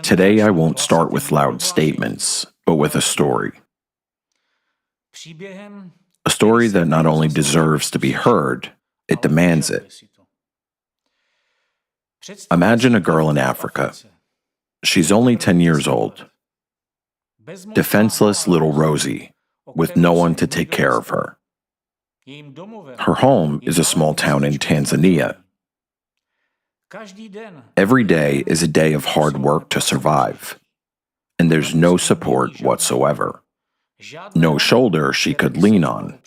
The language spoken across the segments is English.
Today I won't start with loud statements, but with a story. A story that not only deserves to be heard, it demands it. Imagine a girl in Africa. She's only 10 years old. Defenseless little Rosie, with no one to take care of her. Her home is a small town in Tanzania. Every day is a day of hard work to survive, and there's no support whatsoever. No shoulder she could lean on.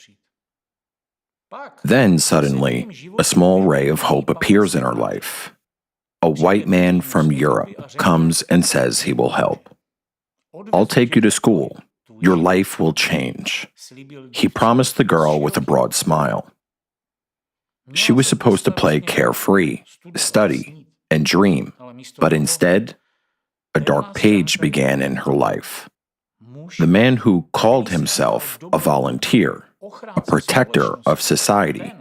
Then, suddenly, a small ray of hope appears in her life. A white man from Europe comes and says he will help. "I'll take you to school. Your life will change," he promised the girl with a broad smile. She was supposed to play carefree, study, and dream, but instead, a dark page began in her life. The man who called himself a volunteer, a protector of society,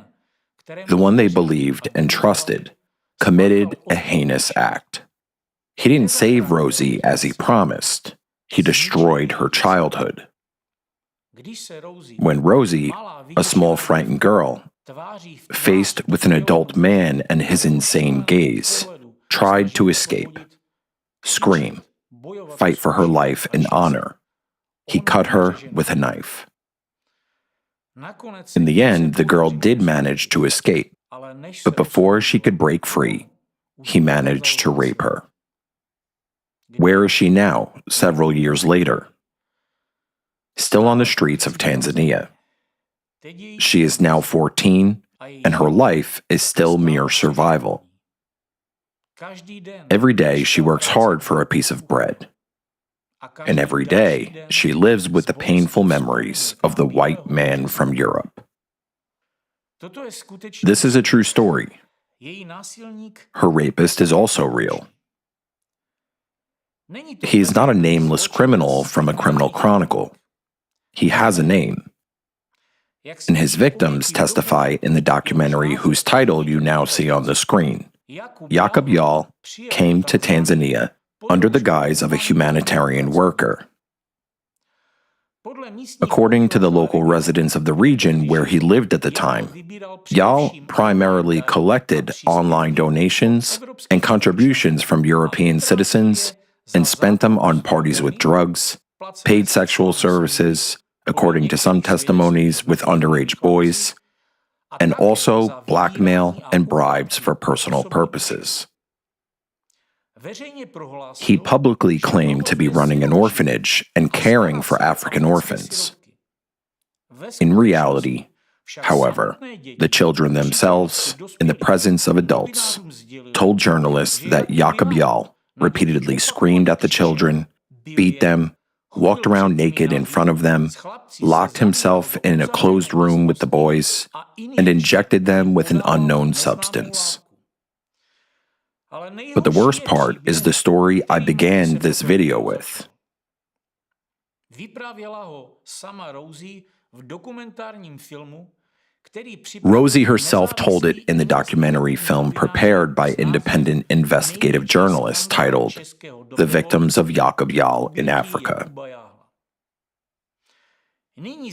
the one they believed and trusted, committed a heinous act. He didn't save Rosie as he promised. He destroyed her childhood. When Rosie, a small frightened girl, faced with an adult man and his insane gaze, tried to escape, scream, fight for her life and honor, he cut her with a knife. In the end, the girl did manage to escape, but before she could break free, he managed to rape her. Where is she now, several years later? Still on the streets of Tanzania. She is now 14, and her life is still mere survival. Every day she works hard for a piece of bread. And every day she lives with the painful memories of the white man from Europe. This is a true story. Her rapist is also real. He is not a nameless criminal from a criminal chronicle. He has a name. And his victims testify in the documentary whose title you now see on the screen. Jacob Yal came to Tanzania under the guise of a humanitarian worker. According to the local residents of the region where he lived at the time, Yal primarily collected online donations and contributions from European citizens and spent them on parties with drugs, paid sexual services, according to some testimonies with underage boys, and also blackmail and bribes for personal purposes. He publicly claimed to be running an orphanage and caring for African orphans. In reality, however, the children themselves, in the presence of adults, told journalists that Jacob Yal repeatedly screamed at the children, beat them, walked around naked in front of them, locked himself in a closed room with the boys, and injected them with an unknown substance. But the worst part is the story I began this video with. Rosie herself told it in the documentary film prepared by independent investigative journalists titled "The Victims of Jacob Yal in Africa."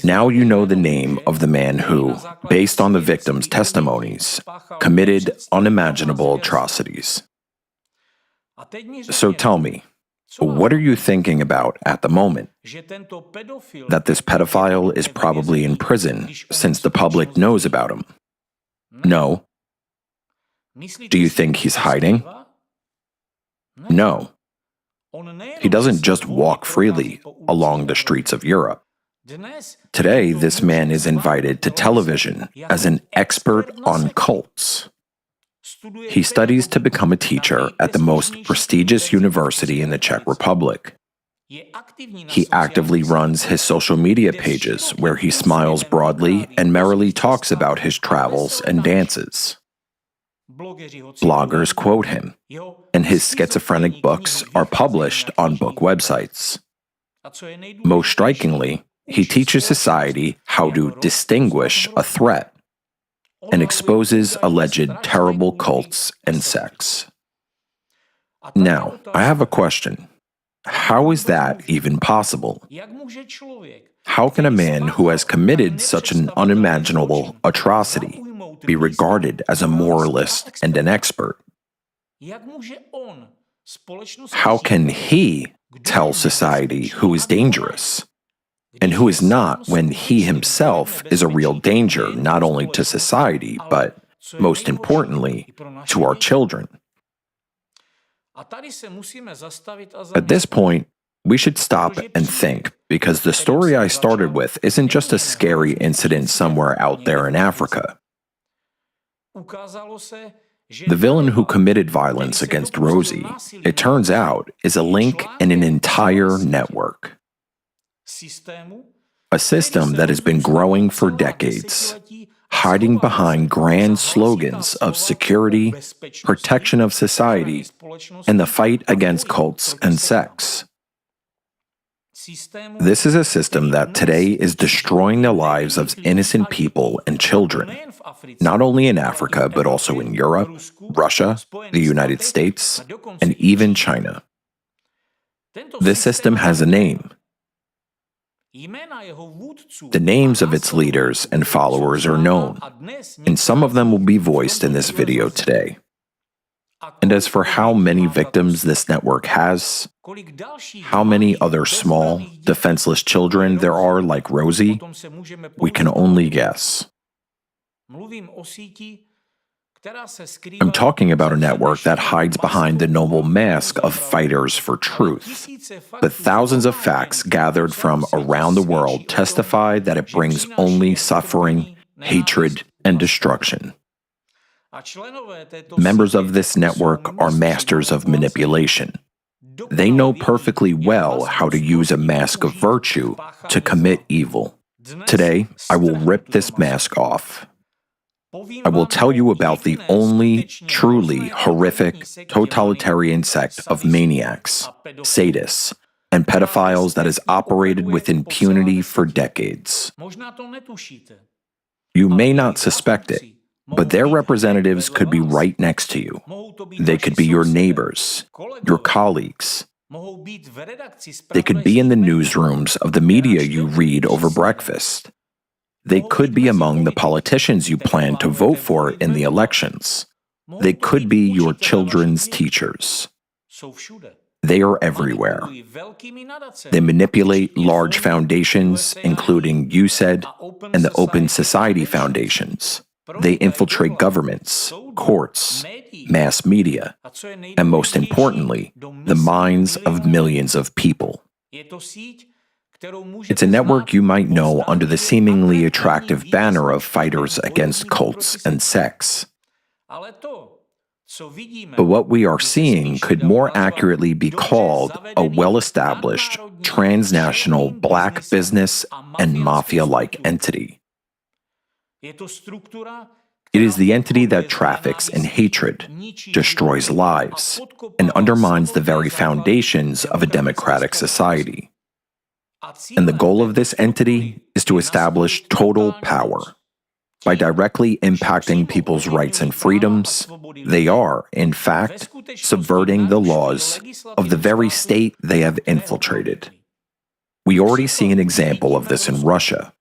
Now you know the name of the man who, based on the victims' testimonies, committed unimaginable atrocities. So tell me, what are you thinking about at the moment? That this pedophile is probably in prison since the public knows about him? No. Do you think he's hiding? No. He doesn't just walk freely along the streets of Europe. Today, this man is invited to television as an expert on cults. He studies to become a teacher at the most prestigious university in the Czech Republic. He actively runs his social media pages where he smiles broadly and merrily talks about his travels and dances. Bloggers quote him, and his schizophrenic books are published on book websites. Most strikingly, he teaches society how to distinguish a threat and exposes alleged terrible cults and sects. Now, I have a question. How is that even possible? How can a man who has committed such an unimaginable atrocity be regarded as a moralist and an expert? How can he tell society who is dangerous and who is not when he himself is a real danger not only to society, but most importantly, to our children? At this point, we should stop and think, because the story I started with isn't just a scary incident somewhere out there in Africa. The villain who committed violence against Rosie, it turns out, is a link in an entire network. A system that has been growing for decades, hiding behind grand slogans of security, protection of society, and the fight against cults and sects. This is a system that today is destroying the lives of innocent people and children, not only in Africa, but also in Europe, Russia, the United States, and even China. This system has a name. The names of its leaders and followers are known, and some of them will be voiced in this video today. And as for how many victims this network has, how many other small, defenseless children there are like Rosie, we can only guess. I'm talking about a network that hides behind the noble mask of fighters for truth. But thousands of facts gathered from around the world testify that it brings only suffering, hatred, and destruction. Members of this network are masters of manipulation. They know perfectly well how to use a mask of virtue to commit evil. Today, I will rip this mask off. I will tell you about the only truly horrific totalitarian sect of maniacs, sadists, and pedophiles that has operated with impunity for decades. You may not suspect it, but their representatives could be right next to you. They could be your neighbors, your colleagues. They could be in the newsrooms of the media you read over breakfast. They could be among the politicians you plan to vote for in the elections. They could be your children's teachers. They are everywhere. They manipulate large foundations, including USAID and the Open Society foundations. They infiltrate governments, courts, mass media, and most importantly, the minds of millions of people. It's a network you might know under the seemingly attractive banner of fighters against cults and sects. But what we are seeing could more accurately be called a well-established, transnational black business and mafia-like entity. It is the entity that traffics in hatred, destroys lives, and undermines the very foundations of a democratic society. And the goal of this entity is to establish total power. By directly impacting people's rights and freedoms, they are, in fact, subverting the laws of the very state they have infiltrated. We already see an example of this in Russia.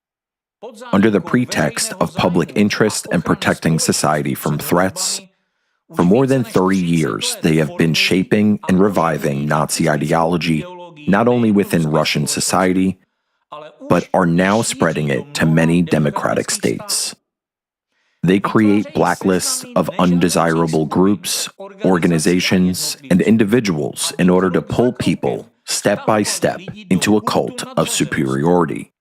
Under the pretext of public interest and protecting society from threats, for more than 30 years they have been shaping and reviving Nazi ideology not only within Russian society, but are now spreading it to many democratic states. They create blacklists of undesirable groups, organizations, and individuals in order to pull people, step by step, into a cult of superiority.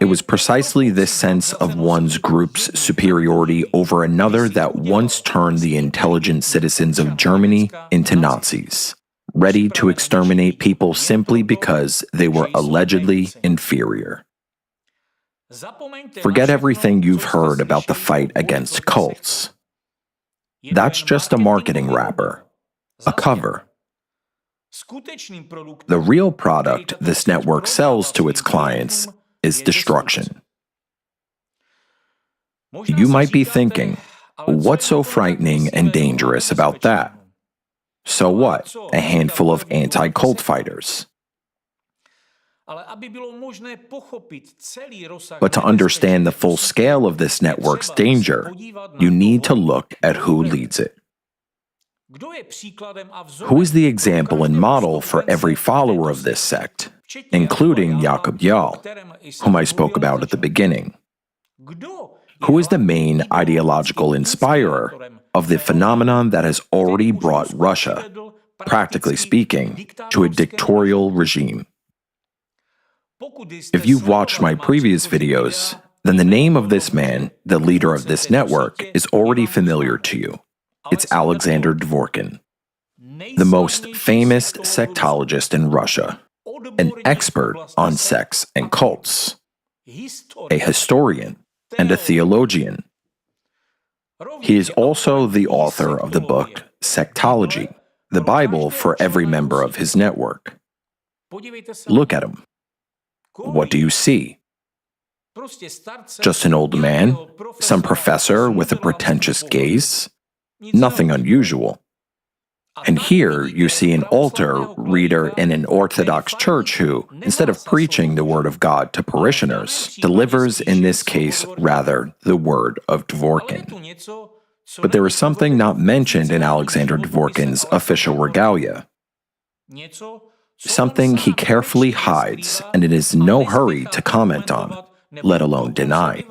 It was precisely this sense of one's group's superiority over another that once turned the intelligent citizens of Germany into Nazis, ready to exterminate people simply because they were allegedly inferior. Forget everything you've heard about the fight against cults. That's just a marketing wrapper, a cover. The real product this network sells to its clients is destruction. You might be thinking, what's so frightening and dangerous about that? So what? A handful of anti-cult fighters. But to understand the full scale of this network's danger, you need to look at who leads it. Who is the example and model for every follower of this sect, including Jakob Jarl, whom I spoke about at the beginning? Who is the main ideological inspirer of the phenomenon that has already brought Russia, practically speaking, to a dictatorial regime? If you've watched my previous videos, then the name of this man, the leader of this network, is already familiar to you. It's Alexander Dworkin, the most famous sectologist in Russia, an expert on sects and cults, a historian, and a theologian. He is also the author of the book Sectology, the Bible for every member of his network. Look at him. What do you see? Just an old man? Some professor with a pretentious gaze? Nothing unusual. And here you see an altar reader in an Orthodox church who, instead of preaching the Word of God to parishioners, delivers, in this case, rather, the word of Dworkin. But there is something not mentioned in Alexander Dworkin's official regalia. Something he carefully hides and it is no hurry to comment on, let alone deny.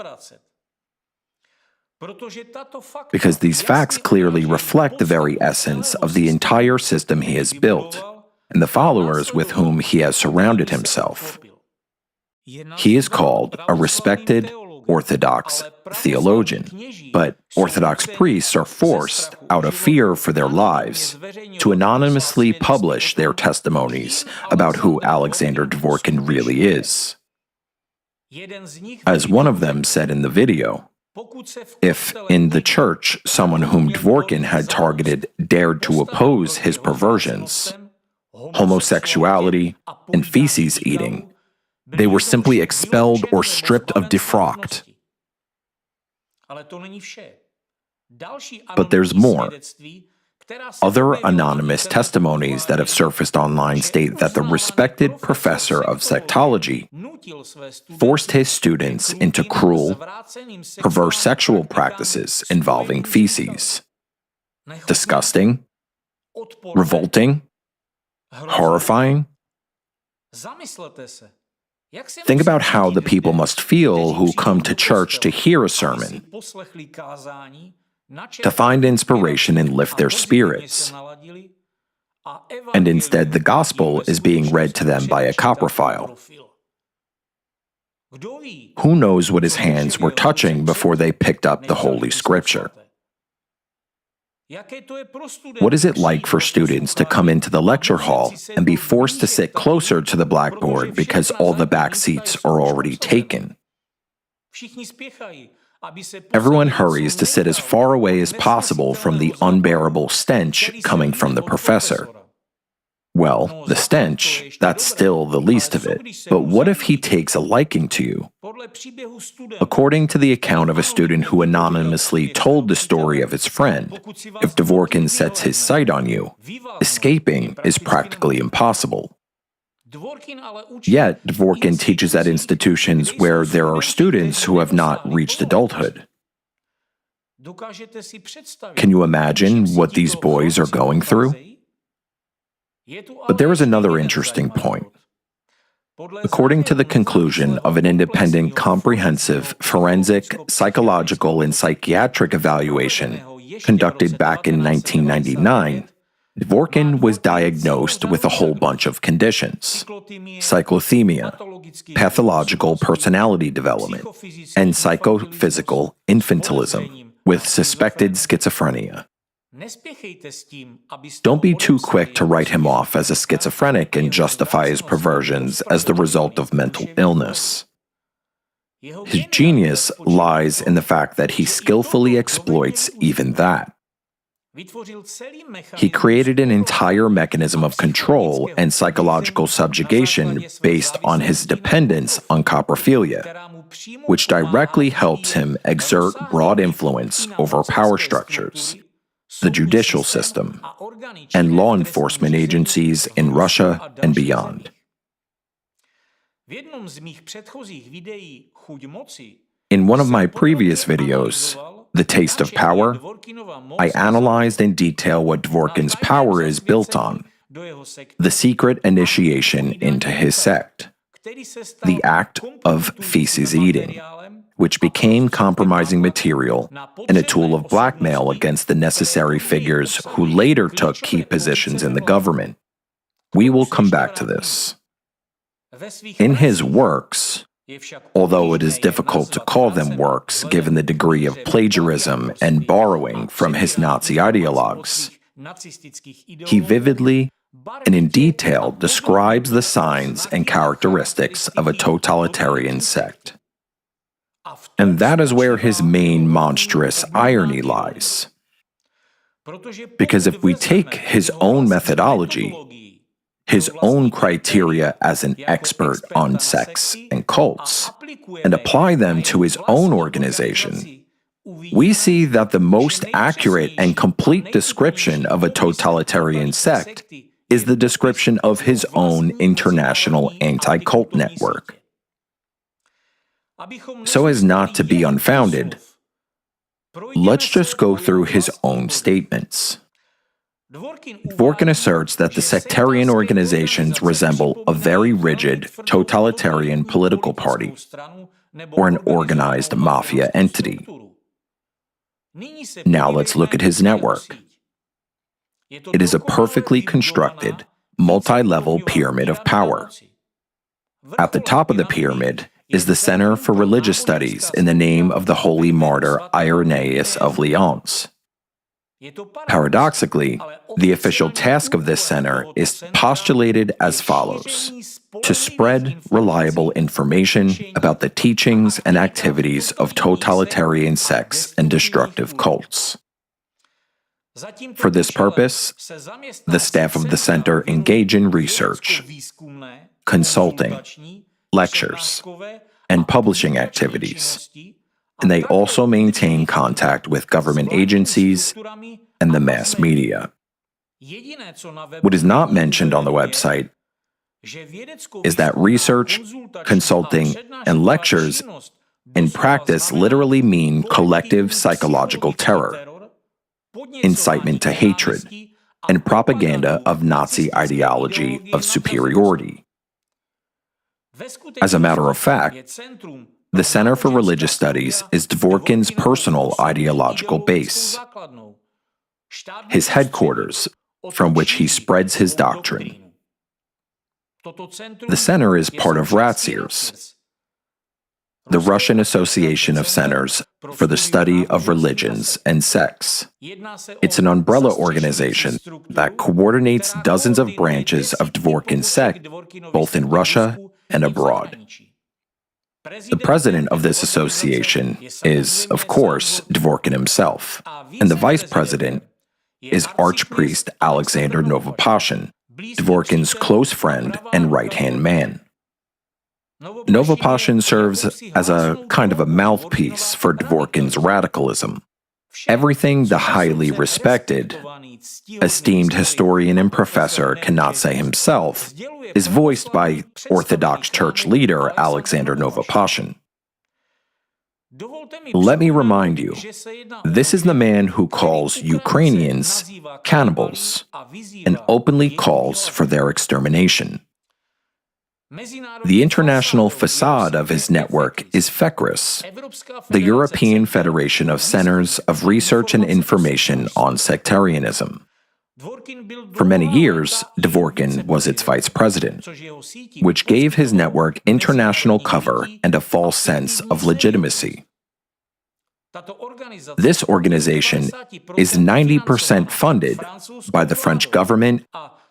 Because these facts clearly reflect the very essence of the entire system he has built and the followers with whom he has surrounded himself. He is called a respected Orthodox theologian, but Orthodox priests are forced, out of fear for their lives, to anonymously publish their testimonies about who Alexander Dworkin really is. As one of them said in the video, if in the church someone whom Dworkin had targeted dared to oppose his perversions, homosexuality, and feces eating, they were simply expelled or stripped of defrocked. But there's more. Other anonymous testimonies that have surfaced online state that the respected professor of sectology forced his students into cruel, perverse sexual practices involving feces. Disgusting, revolting, horrifying. Think about how the people must feel who come to church to hear a sermon, to find inspiration and lift their spirits. And instead, the gospel is being read to them by a coprophile. Who knows what his hands were touching before they picked up the Holy Scripture? What is it like for students to come into the lecture hall and be forced to sit closer to the blackboard because all the back seats are already taken? Everyone hurries to sit as far away as possible from the unbearable stench coming from the professor. Well, the stench, that's still the least of it. But what if he takes a liking to you? According to the account of a student who anonymously told the story of his friend, if Dworkin sets his sight on you, escaping is practically impossible. Yet, Dworkin teaches at institutions where there are students who have not reached adulthood. Can you imagine what these boys are going through? But there is another interesting point. According to the conclusion of an independent, comprehensive, forensic, psychological, and psychiatric evaluation conducted back in 1999, Dworkin was diagnosed with a whole bunch of conditions: cyclothymia, pathological personality development, and psychophysical infantilism with suspected schizophrenia. Don't be too quick to write him off as a schizophrenic and justify his perversions as the result of mental illness. His genius lies in the fact that he skillfully exploits even that. He created an entire mechanism of control and psychological subjugation based on his dependence on coprophilia, which directly helps him exert broad influence over power structures, the judicial system, and law enforcement agencies in Russia and beyond. In one of my previous videos, The Taste of Power, I analyzed in detail what Dworkin's power is built on, the secret initiation into his sect, the act of feces eating, which became compromising material and a tool of blackmail against the necessary figures who later took key positions in the government. We will come back to this. In his works, although it is difficult to call them works given the degree of plagiarism and borrowing from his Nazi ideologues, he vividly and in detail describes the signs and characteristics of a totalitarian sect. And that is where his main monstrous irony lies. Because if we take his own methodology, his own criteria as an expert on sects and cults, and apply them to his own organization, we see that the most accurate and complete description of a totalitarian sect is the description of his own international anti-cult network. So as not to be unfounded, let's just go through his own statements. Dworkin asserts that the sectarian organizations resemble a very rigid, totalitarian political party, or an organized mafia entity. Now let's look at his network. It is a perfectly constructed, multi-level pyramid of power. At the top of the pyramid is the Center for Religious Studies in the name of the holy martyr Irenaeus of Lyons. Paradoxically, the official task of this center is postulated as follows: to spread reliable information about the teachings and activities of totalitarian sects and destructive cults. For this purpose, the staff of the center engage in research, consulting, lectures, and publishing activities, and they also maintain contact with government agencies and the mass media. What is not mentioned on the website is that research, consulting, and lectures in practice literally mean collective psychological terror, incitement to hatred, and propaganda of Nazi ideology of superiority. As a matter of fact, the Center for Religious Studies is Dworkin's personal ideological base, his headquarters from which he spreads his doctrine. The center is part of Ratsirs, the Russian Association of Centers for the Study of Religions and Sects. It's an umbrella organization that coordinates dozens of branches of Dworkin's sect, both in Russia and abroad. The president of this association is, of course, Dworkin himself, and the vice president is Archpriest Alexander Novopashin, Dworkin's close friend and right-hand man. Novopashin serves as a kind of a mouthpiece for Dworkin's radicalism. Everything the highly respected, esteemed historian and professor cannot say himself is voiced by Orthodox Church leader Alexander Novopashin. Let me remind you, this is the man who calls Ukrainians cannibals and openly calls for their extermination. The international facade of his network is FECRIS, the European Federation of Centers of Research and Information on Sectarianism. For many years, Dworkin was its vice president, which gave his network international cover and a false sense of legitimacy. This organization is 90% funded by the French government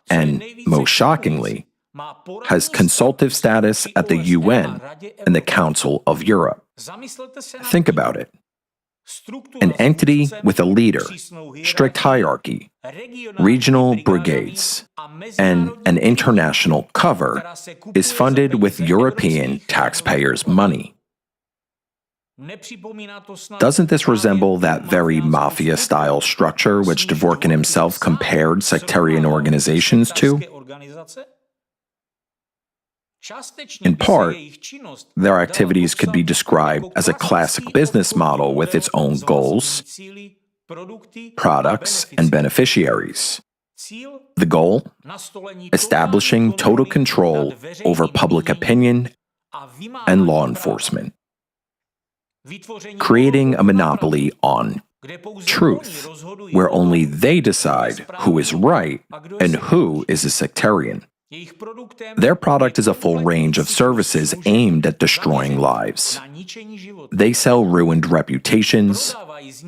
and, most shockingly, has consultative status at the UN and the Council of Europe. Think about it. An entity with a leader, strict hierarchy, regional brigades, and an international cover is funded with European taxpayers' money. Doesn't this resemble that very mafia-style structure which Dvorkin himself compared sectarian organizations to? In part, their activities could be described as a classic business model with its own goals, products, and beneficiaries. The goal? Establishing total control over public opinion and law enforcement. Creating a monopoly on truth, where only they decide who is right and who is a sectarian. Their product is a full range of services aimed at destroying lives. They sell ruined reputations,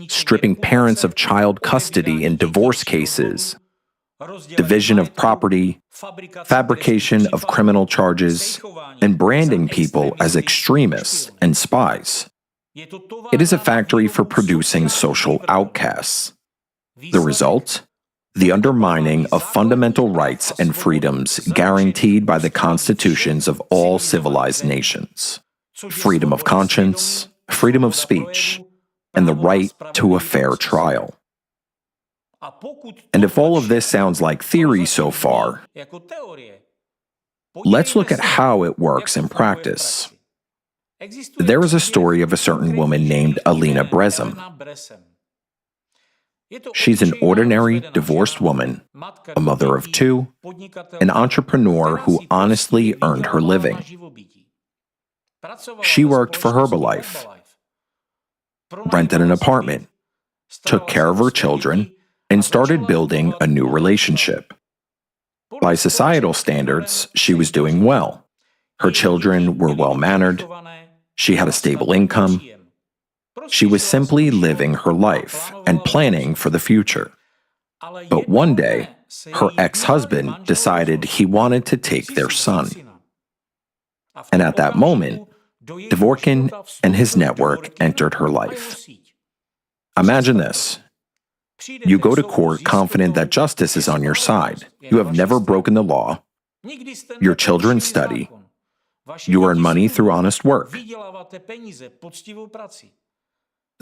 stripping parents of child custody in divorce cases, division of property, fabrication of criminal charges, and branding people as extremists and spies. It is a factory for producing social outcasts. The result? The undermining of fundamental rights and freedoms guaranteed by the constitutions of all civilized nations. Freedom of conscience, freedom of speech, and the right to a fair trial. And if all of this sounds like theory so far, let's look at how it works in practice. There is a story of a certain woman named Alina Brezem. She's an ordinary, divorced woman, a mother of two, an entrepreneur who honestly earned her living. She worked for Herbalife, rented an apartment, took care of her children, and started building a new relationship. By societal standards, she was doing well. Her children were well-mannered. She had a stable income. She was simply living her life and planning for the future. But one day, her ex-husband decided he wanted to take their son. And at that moment, Dvorkin and his network entered her life. Imagine this. You go to court confident that justice is on your side. You have never broken the law. Your children study. You earn money through honest work.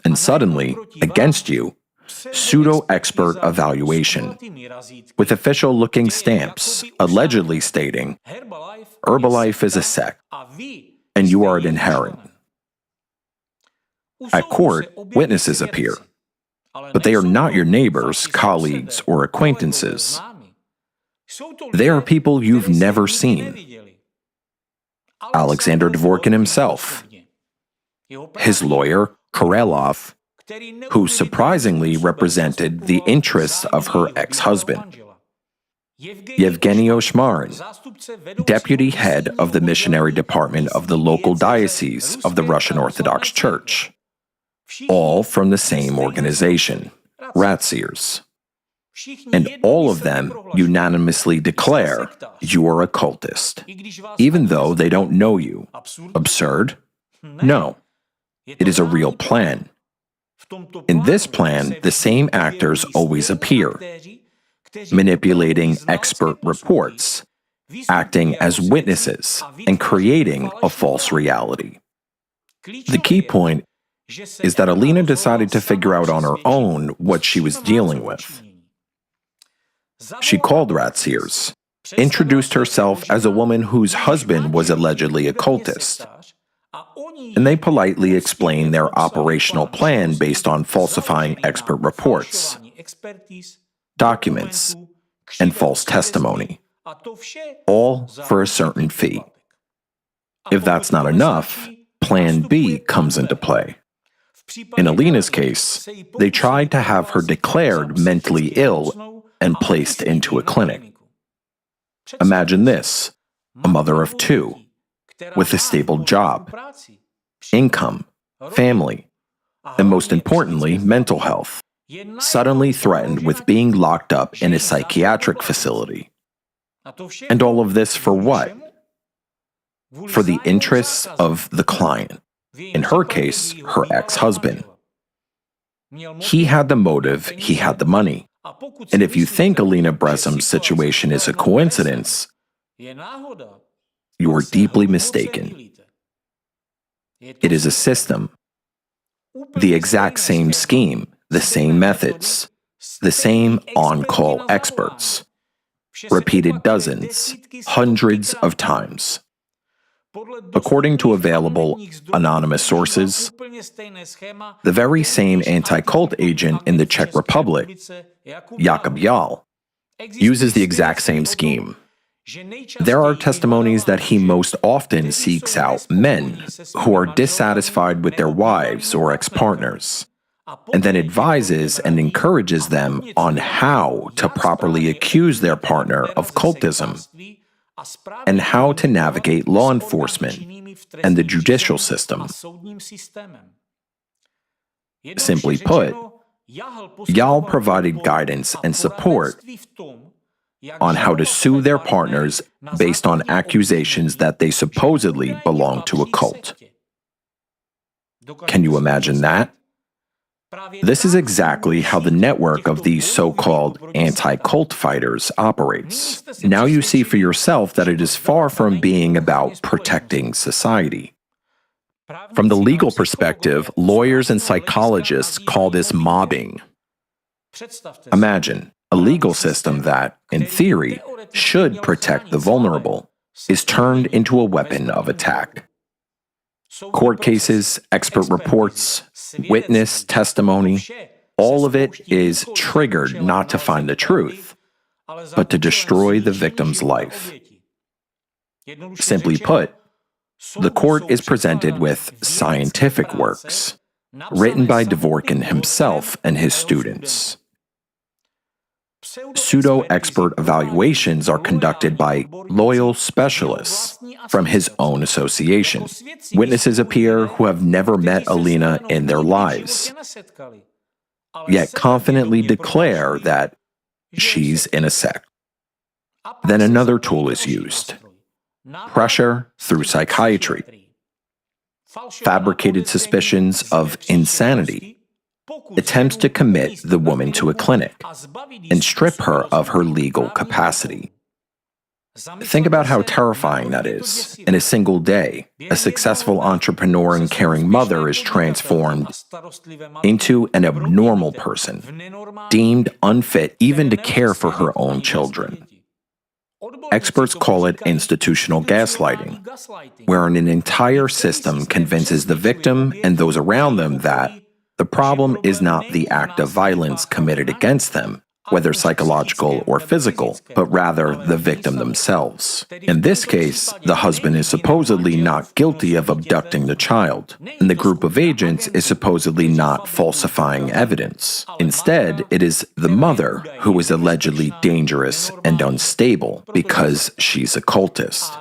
And suddenly, against you, pseudo-expert evaluation, with official-looking stamps allegedly stating, Herbalife is a sect, and you are an inherent. At court, witnesses appear, but they are not your neighbors, colleagues, or acquaintances. They are people you've never seen. Alexander Dvorkin himself, his lawyer, Karelov, who surprisingly represented the interests of her ex-husband. Yevgeny Oshmarin, deputy head of the missionary department of the local diocese of the Russian Orthodox Church. All from the same organization, Ratziers. And all of them unanimously declare you are a cultist, even though they don't know you. Absurd? No. It is a real plan. In this plan, the same actors always appear, manipulating expert reports, acting as witnesses, and creating a false reality. The key point is that Alina decided to figure out on her own what she was dealing with. She called Ratziers, introduced herself as a woman whose husband was allegedly a cultist, and they politely explained their operational plan based on falsifying expert reports, documents, and false testimony, all for a certain fee. If that's not enough, Plan B comes into play. In Alina's case, they tried to have her declared mentally ill and placed into a clinic. Imagine this, a mother of two, with a stable job, income, family, and most importantly, mental health, suddenly threatened with being locked up in a psychiatric facility. And all of this for what? For the interests of the client, in her case, her ex-husband. He had the motive, he had the money. And if you think Alina Brezem's situation is a coincidence, you are deeply mistaken. It is a system, The exact same scheme, the same methods, the same on-call experts, repeated dozens, hundreds of times. According to available anonymous sources, the very same anti-cult agent in the Czech Republic, Jakub Jal, uses the exact same scheme. There are testimonies that he most often seeks out men who are dissatisfied with their wives or ex-partners, and then advises and encourages them on how to properly accuse their partner of cultism and how to navigate law enforcement and the judicial system. Simply put, Jal provided guidance and support on how to sue their partners based on accusations that they supposedly belong to a cult. Can you imagine that? This is exactly how the network of these so-called anti-cult fighters operates. Now you see for yourself that it is far from being about protecting society. From the legal perspective, lawyers and psychologists call this mobbing. Imagine a legal system that, in theory, should protect the vulnerable, is turned into a weapon of attack. Court cases, expert reports, witness testimony, all of it is triggered not to find the truth, but to destroy the victim's life. Simply put, the court is presented with scientific works, written by Dvorkin himself and his students. Pseudo-expert evaluations are conducted by loyal specialists from his own association. Witnesses appear who have never met Alina in their lives, yet confidently declare that she's in a sect. Then another tool is used: pressure through psychiatry, fabricated suspicions of insanity, attempts to commit the woman to a clinic and strip her of her legal capacity. Think about how terrifying that is. In a single day, a successful entrepreneur and caring mother is transformed into an abnormal person, deemed unfit even to care for her own children. Experts call it institutional gaslighting, wherein an entire system convinces the victim and those around them that the problem is not the act of violence committed against them, whether psychological or physical, but rather the victim themselves. In this case, the husband is supposedly not guilty of abducting the child, and the group of agents is supposedly not falsifying evidence. Instead, it is the mother who is allegedly dangerous and unstable because she's a cultist.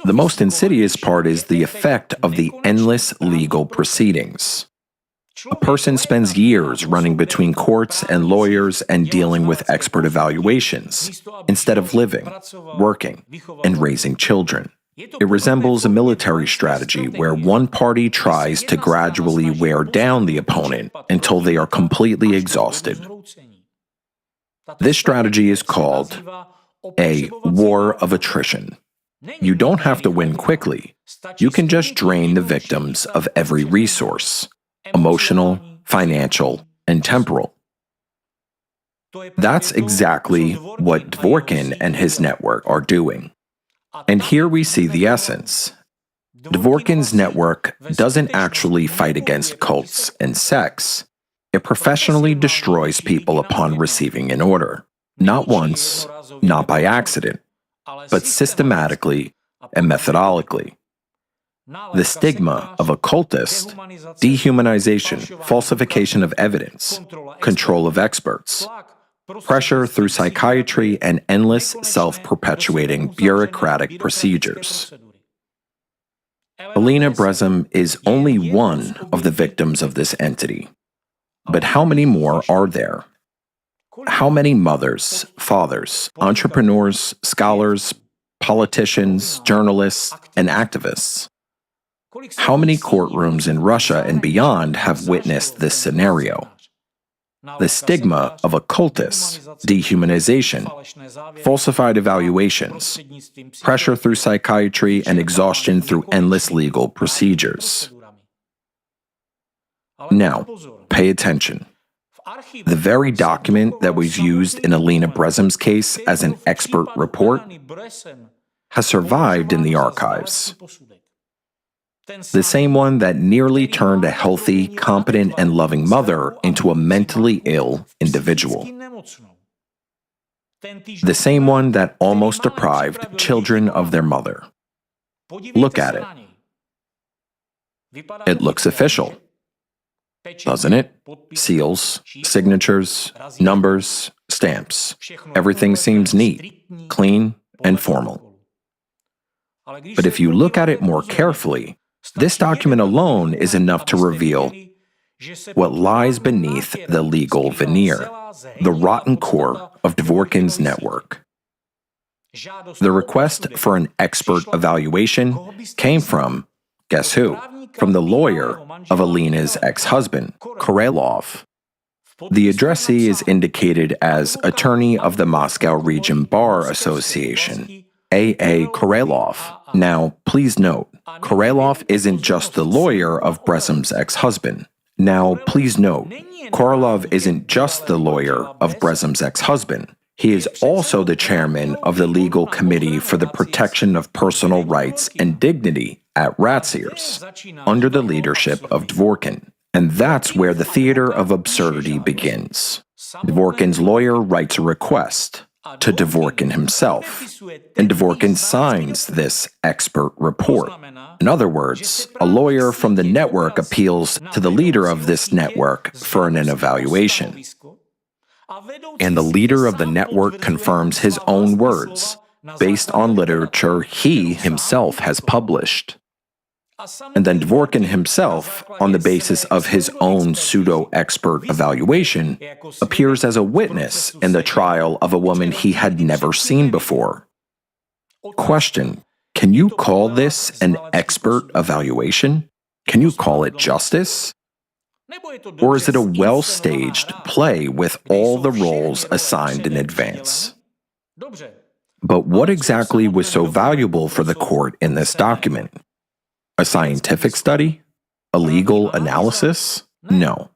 The most insidious part is the effect of the endless legal proceedings. A person spends years running between courts and lawyers and dealing with expert evaluations, instead of living, working, and raising children. It resembles a military strategy where one party tries to gradually wear down the opponent until they are completely exhausted. This strategy is called a war of attrition. You don't have to win quickly. You can just drain the victims of every resource: emotional, financial, and temporal. That's exactly what Dvorkin and his network are doing. And here we see the essence. Dvorkin's network doesn't actually fight against cults and sects. It professionally destroys people upon receiving an order. Not once, not by accident, but systematically and methodologically. The stigma of a cultist, dehumanization, falsification of evidence, control of experts, pressure through psychiatry, and endless self-perpetuating bureaucratic procedures. Alina Brezum is only one of the victims of this entity. But how many more are there? How many mothers, fathers, entrepreneurs, scholars, politicians, journalists, and activists? How many courtrooms in Russia and beyond have witnessed this scenario? The stigma of occultists, dehumanization, falsified evaluations, pressure through psychiatry, and exhaustion through endless legal procedures. Now, pay attention. The very document that was used in Alina Brezem's case as an expert report has survived in the archives. The same one that nearly turned a healthy, competent, and loving mother into a mentally ill individual. The same one that almost deprived children of their mother. Look at it. It looks official, doesn't it? Seals, signatures, numbers, stamps. Everything seems neat, clean, and formal. But if you look at it more carefully, this document alone is enough to reveal what lies beneath the legal veneer, the rotten core of Dvorkin's network. The request for an expert evaluation came from, guess who? From the lawyer of Alina's ex-husband, Korelov. The addressee is indicated as attorney of the Moscow Region Bar Association, A.A. Korelov. Now, please note, Korelov isn't just the lawyer of Brezem's ex-husband. Now, please note, Korolov isn't just the lawyer of Brezem's ex-husband. He is also the chairman of the Legal Committee for the Protection of Personal Rights and Dignity at Ratsiers, under the leadership of Dvorkin. And that's where the theater of absurdity begins. Dvorkin's lawyer writes a request to Dvorkin himself, and Dvorkin signs this expert report. In other words, a lawyer from the network appeals to the leader of this network for an evaluation. And the leader of the network confirms his own words, based on literature he himself has published. And then Dvorkin himself, on the basis of his own pseudo-expert evaluation, appears as a witness in the trial of a woman he had never seen before. Question: can you call this an expert evaluation? Can you call it justice? Or is it a well-staged play with all the roles assigned in advance? But what exactly was so valuable for the court in this document? A scientific study? A legal analysis? No.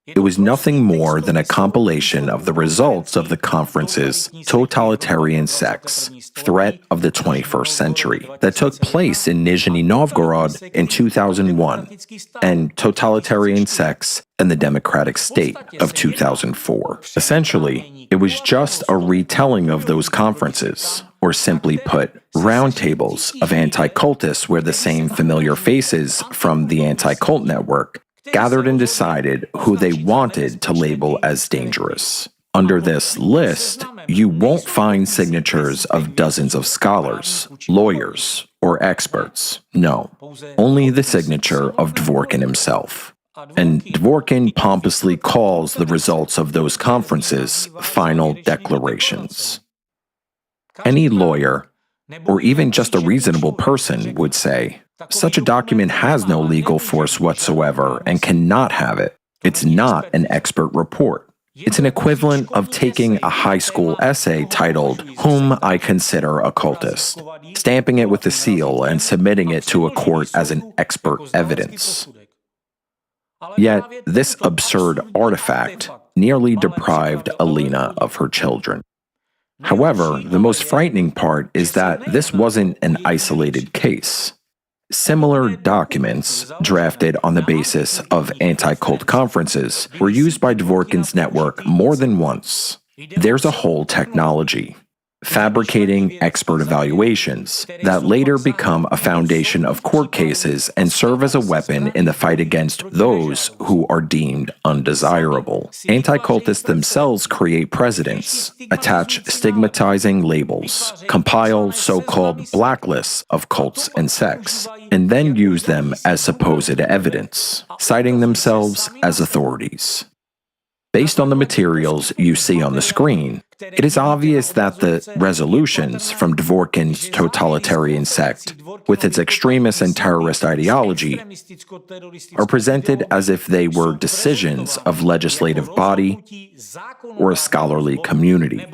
It was nothing more than a compilation of the results of the conference's Totalitarian Sects, Threat of the 21st Century, that took place in Nizhny Novgorod in 2001, and Totalitarian Sects and the Democratic State of 2004. Essentially, it was just a retelling of those conferences, or simply put, roundtables of anti-cultists where the same familiar faces from the anti-cult network gathered and decided who they wanted to label as dangerous. Under this list, you won't find signatures of dozens of scholars, lawyers, or experts. No, only the signature of Dvorkin himself. And Dvorkin pompously calls the results of those conferences final declarations. Any lawyer, or even just a reasonable person, would say, such a document has no legal force whatsoever and cannot have it. It's not an expert report. It's an equivalent of taking a high school essay titled, "Whom I Consider a Cultist," stamping it with a seal and submitting it to a court as an expert evidence. Yet, this absurd artifact nearly deprived Alina of her children. However, the most frightening part is that this wasn't an isolated case. Similar documents, drafted on the basis of anti-cult conferences, were used by Dvorkin's network more than once. There's a whole technology, fabricating expert evaluations, that later become a foundation of court cases and serve as a weapon in the fight against those who are deemed undesirable. Anti-cultists themselves create precedents, attach stigmatizing labels, compile so-called blacklists of cults and sects, and then use them as supposed evidence, citing themselves as authorities. Based on the materials you see on the screen, it is obvious that the resolutions from Dvorkin's totalitarian sect, with its extremist and terrorist ideology, are presented as if they were decisions of legislative body or a scholarly community,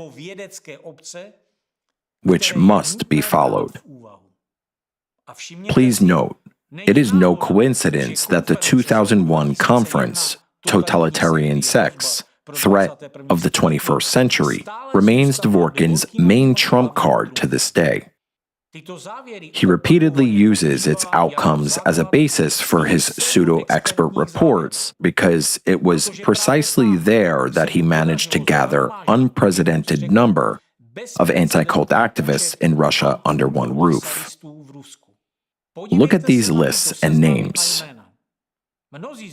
which must be followed. Please note, It is no coincidence that the 2001 conference, Totalitarian Sects, Threat of the 21st Century, remains Dworkin's main trump card to this day. He repeatedly uses its outcomes as a basis for his pseudo-expert reports because it was precisely there that he managed to gather unprecedented number of anti-cult activists in Russia under one roof. Look at these lists and names.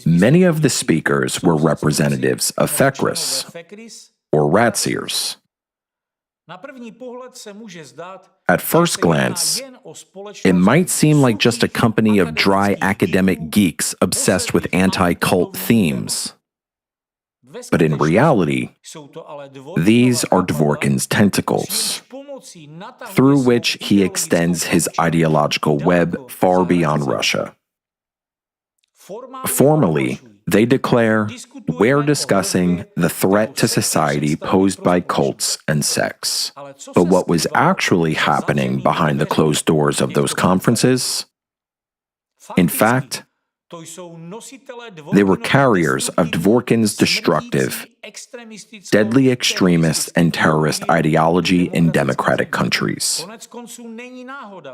Many of the speakers were representatives of Fekris, or Ratseers. At first glance, it might seem like just a company of dry academic geeks obsessed with anti-cult themes. But in reality, these are Dworkin's tentacles, through which he extends his ideological web far beyond Russia. Formally, they declare, we're discussing the threat to society posed by cults and sects. But what was actually happening behind the closed doors of those conferences? In fact, they were carriers of Dworkin's destructive, deadly extremist and terrorist ideology in democratic countries.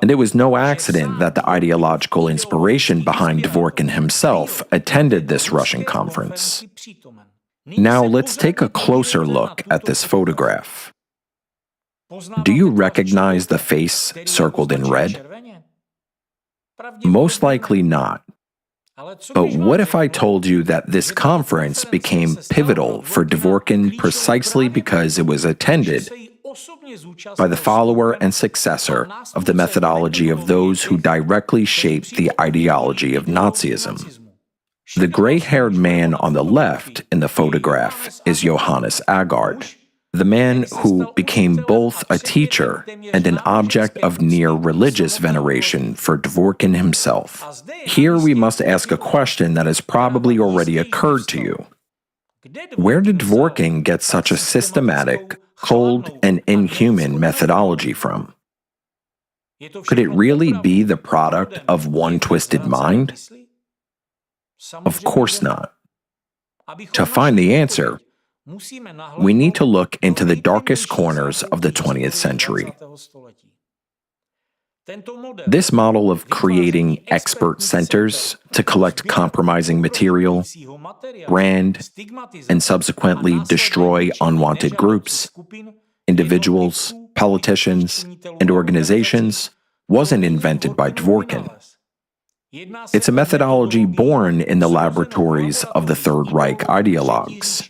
And it was no accident that the ideological inspiration behind Dworkin himself attended this Russian conference. Now let's take a closer look at this photograph. Do you recognize the face circled in red? Most likely not. But what if I told you that this conference became pivotal for Dworkin precisely because it was attended by the follower and successor of the methodology of those who directly shaped the ideology of Nazism? The gray-haired man on the left in the photograph is Johannes Agard, the man who became both a teacher and an object of near-religious veneration for Dworkin himself. Here we must ask a question that has probably already occurred to you. Where did Dworkin get such a systematic, cold, and inhuman methodology from? Could it really be the product of one twisted mind? Of course not. To find the answer, we need to look into the darkest corners of the 20th century. This model of creating expert centers to collect compromising material, brand, and subsequently destroy unwanted groups, individuals, politicians, and organizations wasn't invented by Dworkin. It's a methodology born in the laboratories of the Third Reich ideologues,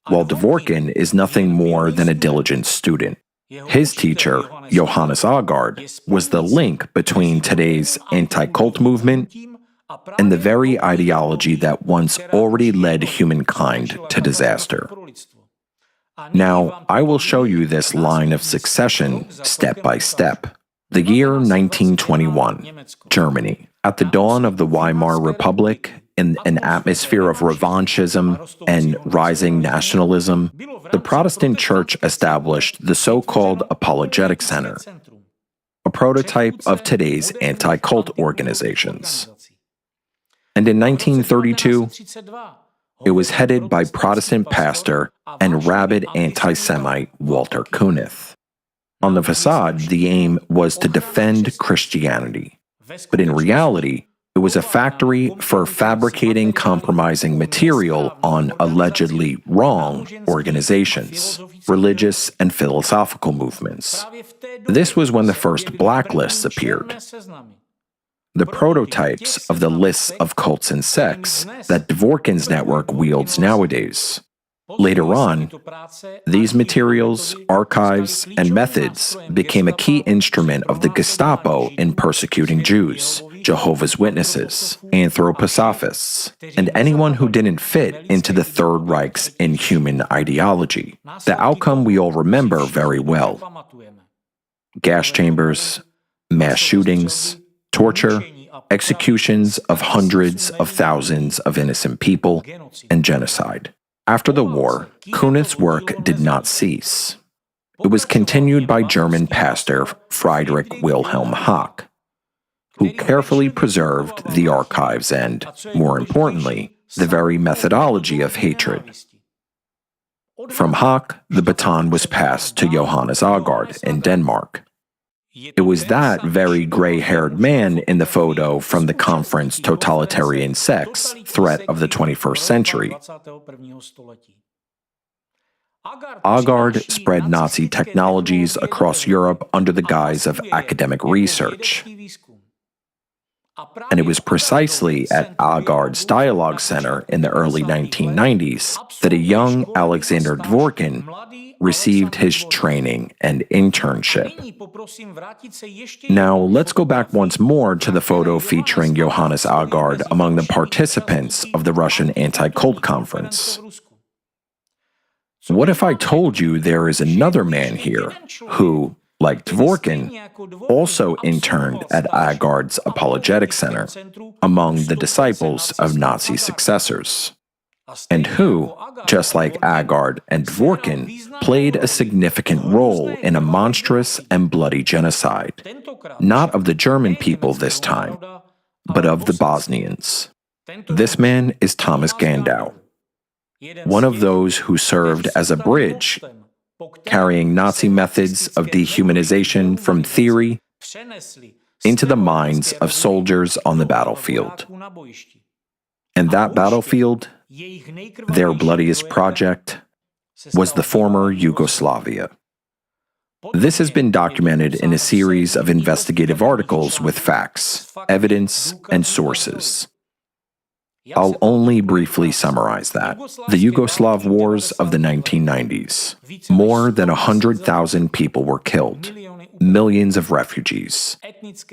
while Dworkin is nothing more than a diligent student. His teacher, Johannes Agard, was the link between today's anti-cult movement and the very ideology that once already led humankind to disaster. Now, I will show you this line of succession step by step. The year 1921, Germany. At the dawn of the Weimar Republic, in an atmosphere of revanchism and rising nationalism, the Protestant Church established the so-called Apologetic Center, a prototype of today's anti-cult organizations. And in 1932, it was headed by Protestant pastor and rabid anti-Semite Walter Kunith. On the facade, the aim was to defend Christianity, but in reality, it was a factory for fabricating compromising material on allegedly wrong organizations, religious and philosophical movements. This was when the first blacklists appeared, the prototypes of the lists of cults and sects that Dworkin's network wields nowadays. Later on, these materials, archives, and methods became a key instrument of the Gestapo in persecuting Jews, Jehovah's Witnesses, anthroposophists, and anyone who didn't fit into the Third Reich's inhuman ideology. The outcome we all remember very well: gas chambers, mass shootings, torture, executions of hundreds of thousands of innocent people, and genocide. After the war, Kunith's work did not cease. It was continued by German pastor Friedrich Wilhelm Hack, who carefully preserved the archives and, more importantly, the very methodology of hatred. From Hak, the baton was passed to Johannes Aagaard in Denmark. It was that very gray-haired man in the photo from the conference Totalitarian Sects, Threat of the 21st Century. Aagaard spread Nazi technologies across Europe under the guise of academic research. And it was precisely at Aagaard's Dialogue Center in the early 1990s that a young Alexander Dworkin received his training and internship. Now, let's go back once more to the photo featuring Johannes Aagaard among the participants of the Russian anti-cult conference. What if I told you there is another man here who, like Dworkin, also interned at Aagaard's Apologetic Center among the disciples of Nazi successors, and who, just like Aagaard and Dworkin, played a significant role in a monstrous and bloody genocide, not of the German people this time, but of the Bosnians. This man is Thomas Gandau, one of those who served as a bridge, carrying Nazi methods of dehumanization from theory into the minds of soldiers on the battlefield. And that battlefield, their bloodiest project, was the former Yugoslavia. This has been documented in a series of investigative articles with facts, evidence, and sources. I'll only briefly summarize that. The Yugoslav wars of the 1990s. More than 100,000 people were killed. Millions of refugees.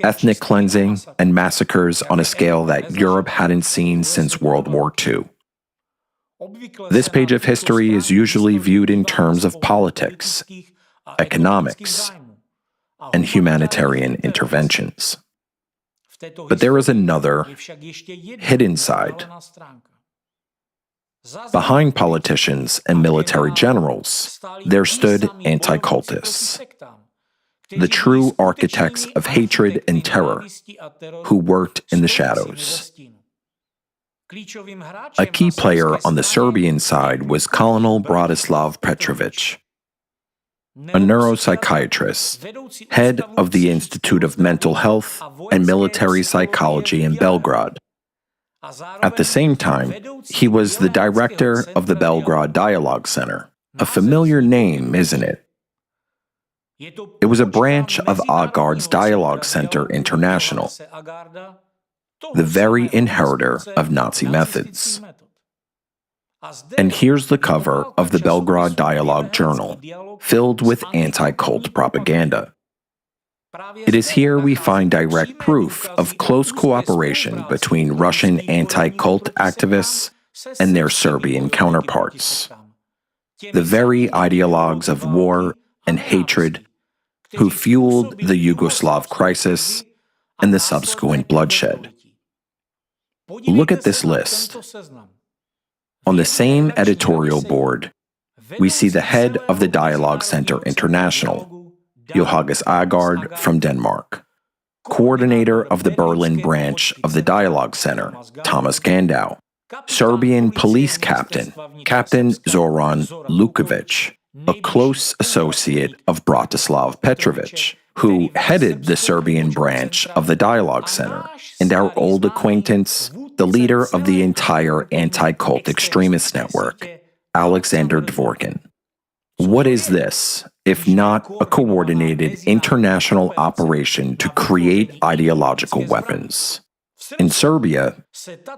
Ethnic cleansing and massacres on a scale that Europe hadn't seen since World War II. This page of history is usually viewed in terms of politics, economics, and humanitarian interventions. But there is another, hidden side. Behind politicians and military generals, there stood anti-cultists, the true architects of hatred and terror, who worked in the shadows. A key player on the Serbian side was Colonel Bratislav Petrovic, a neuropsychiatrist, head of the Institute of Mental Health and Military Psychology in Belgrade. At the same time, he was the director of the Belgrade Dialogue Center. A familiar name, isn't it? It was a branch of Aagaard's Dialogue Center International, the very inheritor of Nazi methods. And here's the cover of the Belgrade Dialogue Journal, filled with anti-cult propaganda. It is here we find direct proof of close cooperation between Russian anti-cult activists and their Serbian counterparts, the very ideologues of war and hatred who fueled the Yugoslav crisis and the subsequent bloodshed. Look at this list. On the same editorial board, we see the head of the Dialogue Center International, Johannes Aagaard from Denmark, coordinator of the Berlin branch of the Dialogue Center, Thomas Gandau, Serbian police captain, Captain Zoran Lukovic, a close associate of Bratislav Petrovic, who headed the Serbian branch of the Dialogue Center, and our old acquaintance, the leader of the entire anti-cult extremist network, Alexander Dworkin. What is this, if not a coordinated international operation to create ideological weapons? In Serbia,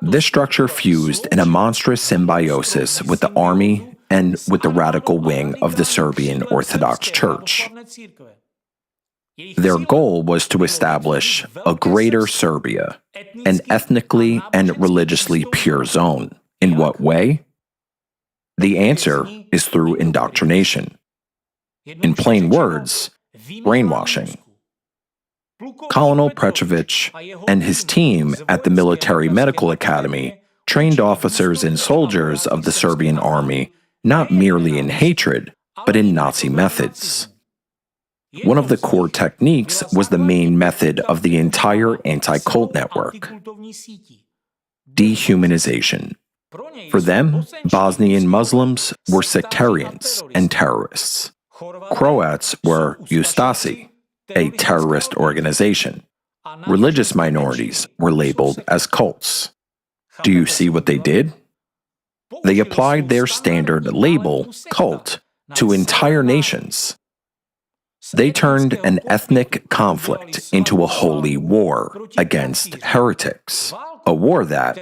this structure fused in a monstrous symbiosis with the army and with the radical wing of the Serbian Orthodox Church. Their goal was to establish a greater Serbia, an ethnically and religiously pure zone. In what way? The answer is through indoctrination. In plain words, brainwashing. Colonel Petrovic and his team at the Military Medical Academy trained officers and soldiers of the Serbian army not merely in hatred, but in Nazi methods. One of the core techniques was the main method of the entire anti-cult network: dehumanization. For them, Bosnian Muslims were sectarians and terrorists. Croats were Ustasi, a terrorist organization. Religious minorities were labeled as cults. Do you see what they did? They applied their standard label, cult, to entire nations. They turned an ethnic conflict into a holy war against heretics, a war that,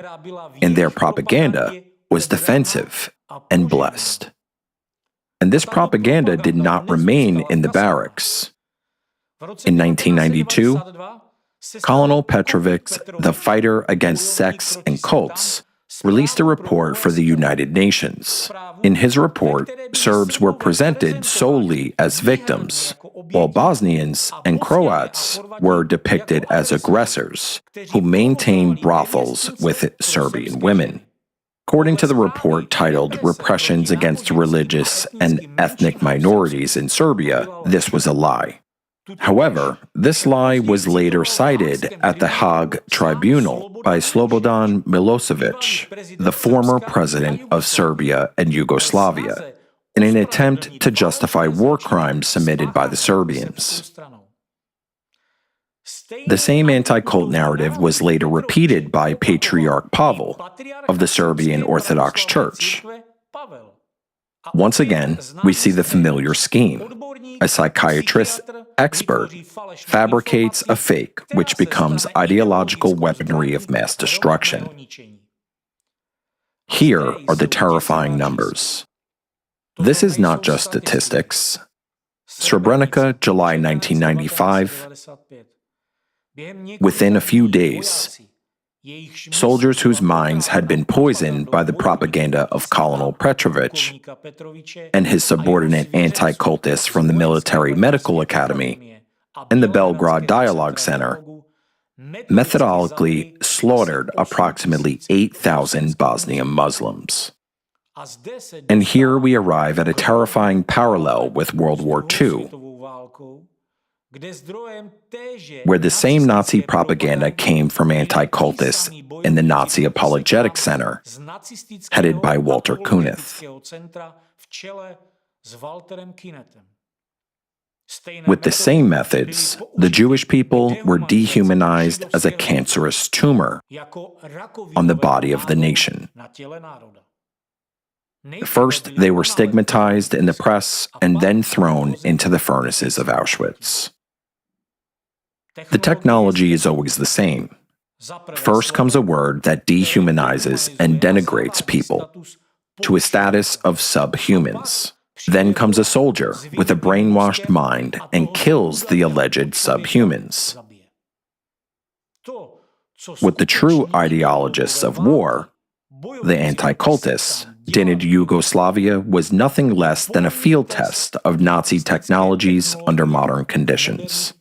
in their propaganda, was defensive and blessed. And this propaganda did not remain in the barracks. In 1992, Colonel Petrovic, the fighter against sects and cults, released a report for the United Nations. In his report, Serbs were presented solely as victims, while Bosnians and Croats were depicted as aggressors who maintained brothels with Serbian women. According to the report titled Repressions Against Religious and Ethnic Minorities in Serbia, this was a lie. However, this lie was later cited at the Hague Tribunal by Slobodan Milosevic, the former president of Serbia and Yugoslavia, in an attempt to justify war crimes committed by the Serbians. The same anti-cult narrative was later repeated by Patriarch Pavel of the Serbian Orthodox Church. Once again, we see the familiar scheme. A psychiatrist expert fabricates a fake which becomes ideological weaponry of mass destruction. Here are the terrifying numbers. This is not just statistics. Srebrenica, July 1995. Within a few days, soldiers whose minds had been poisoned by the propaganda of Colonel Petrovic and his subordinate anti-cultists from the Military Medical Academy and the Belgrade Dialogue Center, methodically slaughtered approximately 8,000 Bosnian Muslims. And here we arrive at a terrifying parallel with World War II, where the same Nazi propaganda came from anti-cultists in the Nazi Apologetic Center, headed by Walter Kunith. With the same methods, the Jewish people were dehumanized as a cancerous tumor on the body of the nation. First, they were stigmatized in the press and then thrown into the furnaces of Auschwitz. The technology is always the same. First comes a word that dehumanizes and denigrates people to a status of subhumans. Then comes a soldier with a brainwashed mind and kills the alleged subhumans. What the true ideologists of war, the anti-cultists, did in Yugoslavia was nothing less than a field test of Nazi technologies under modern conditions.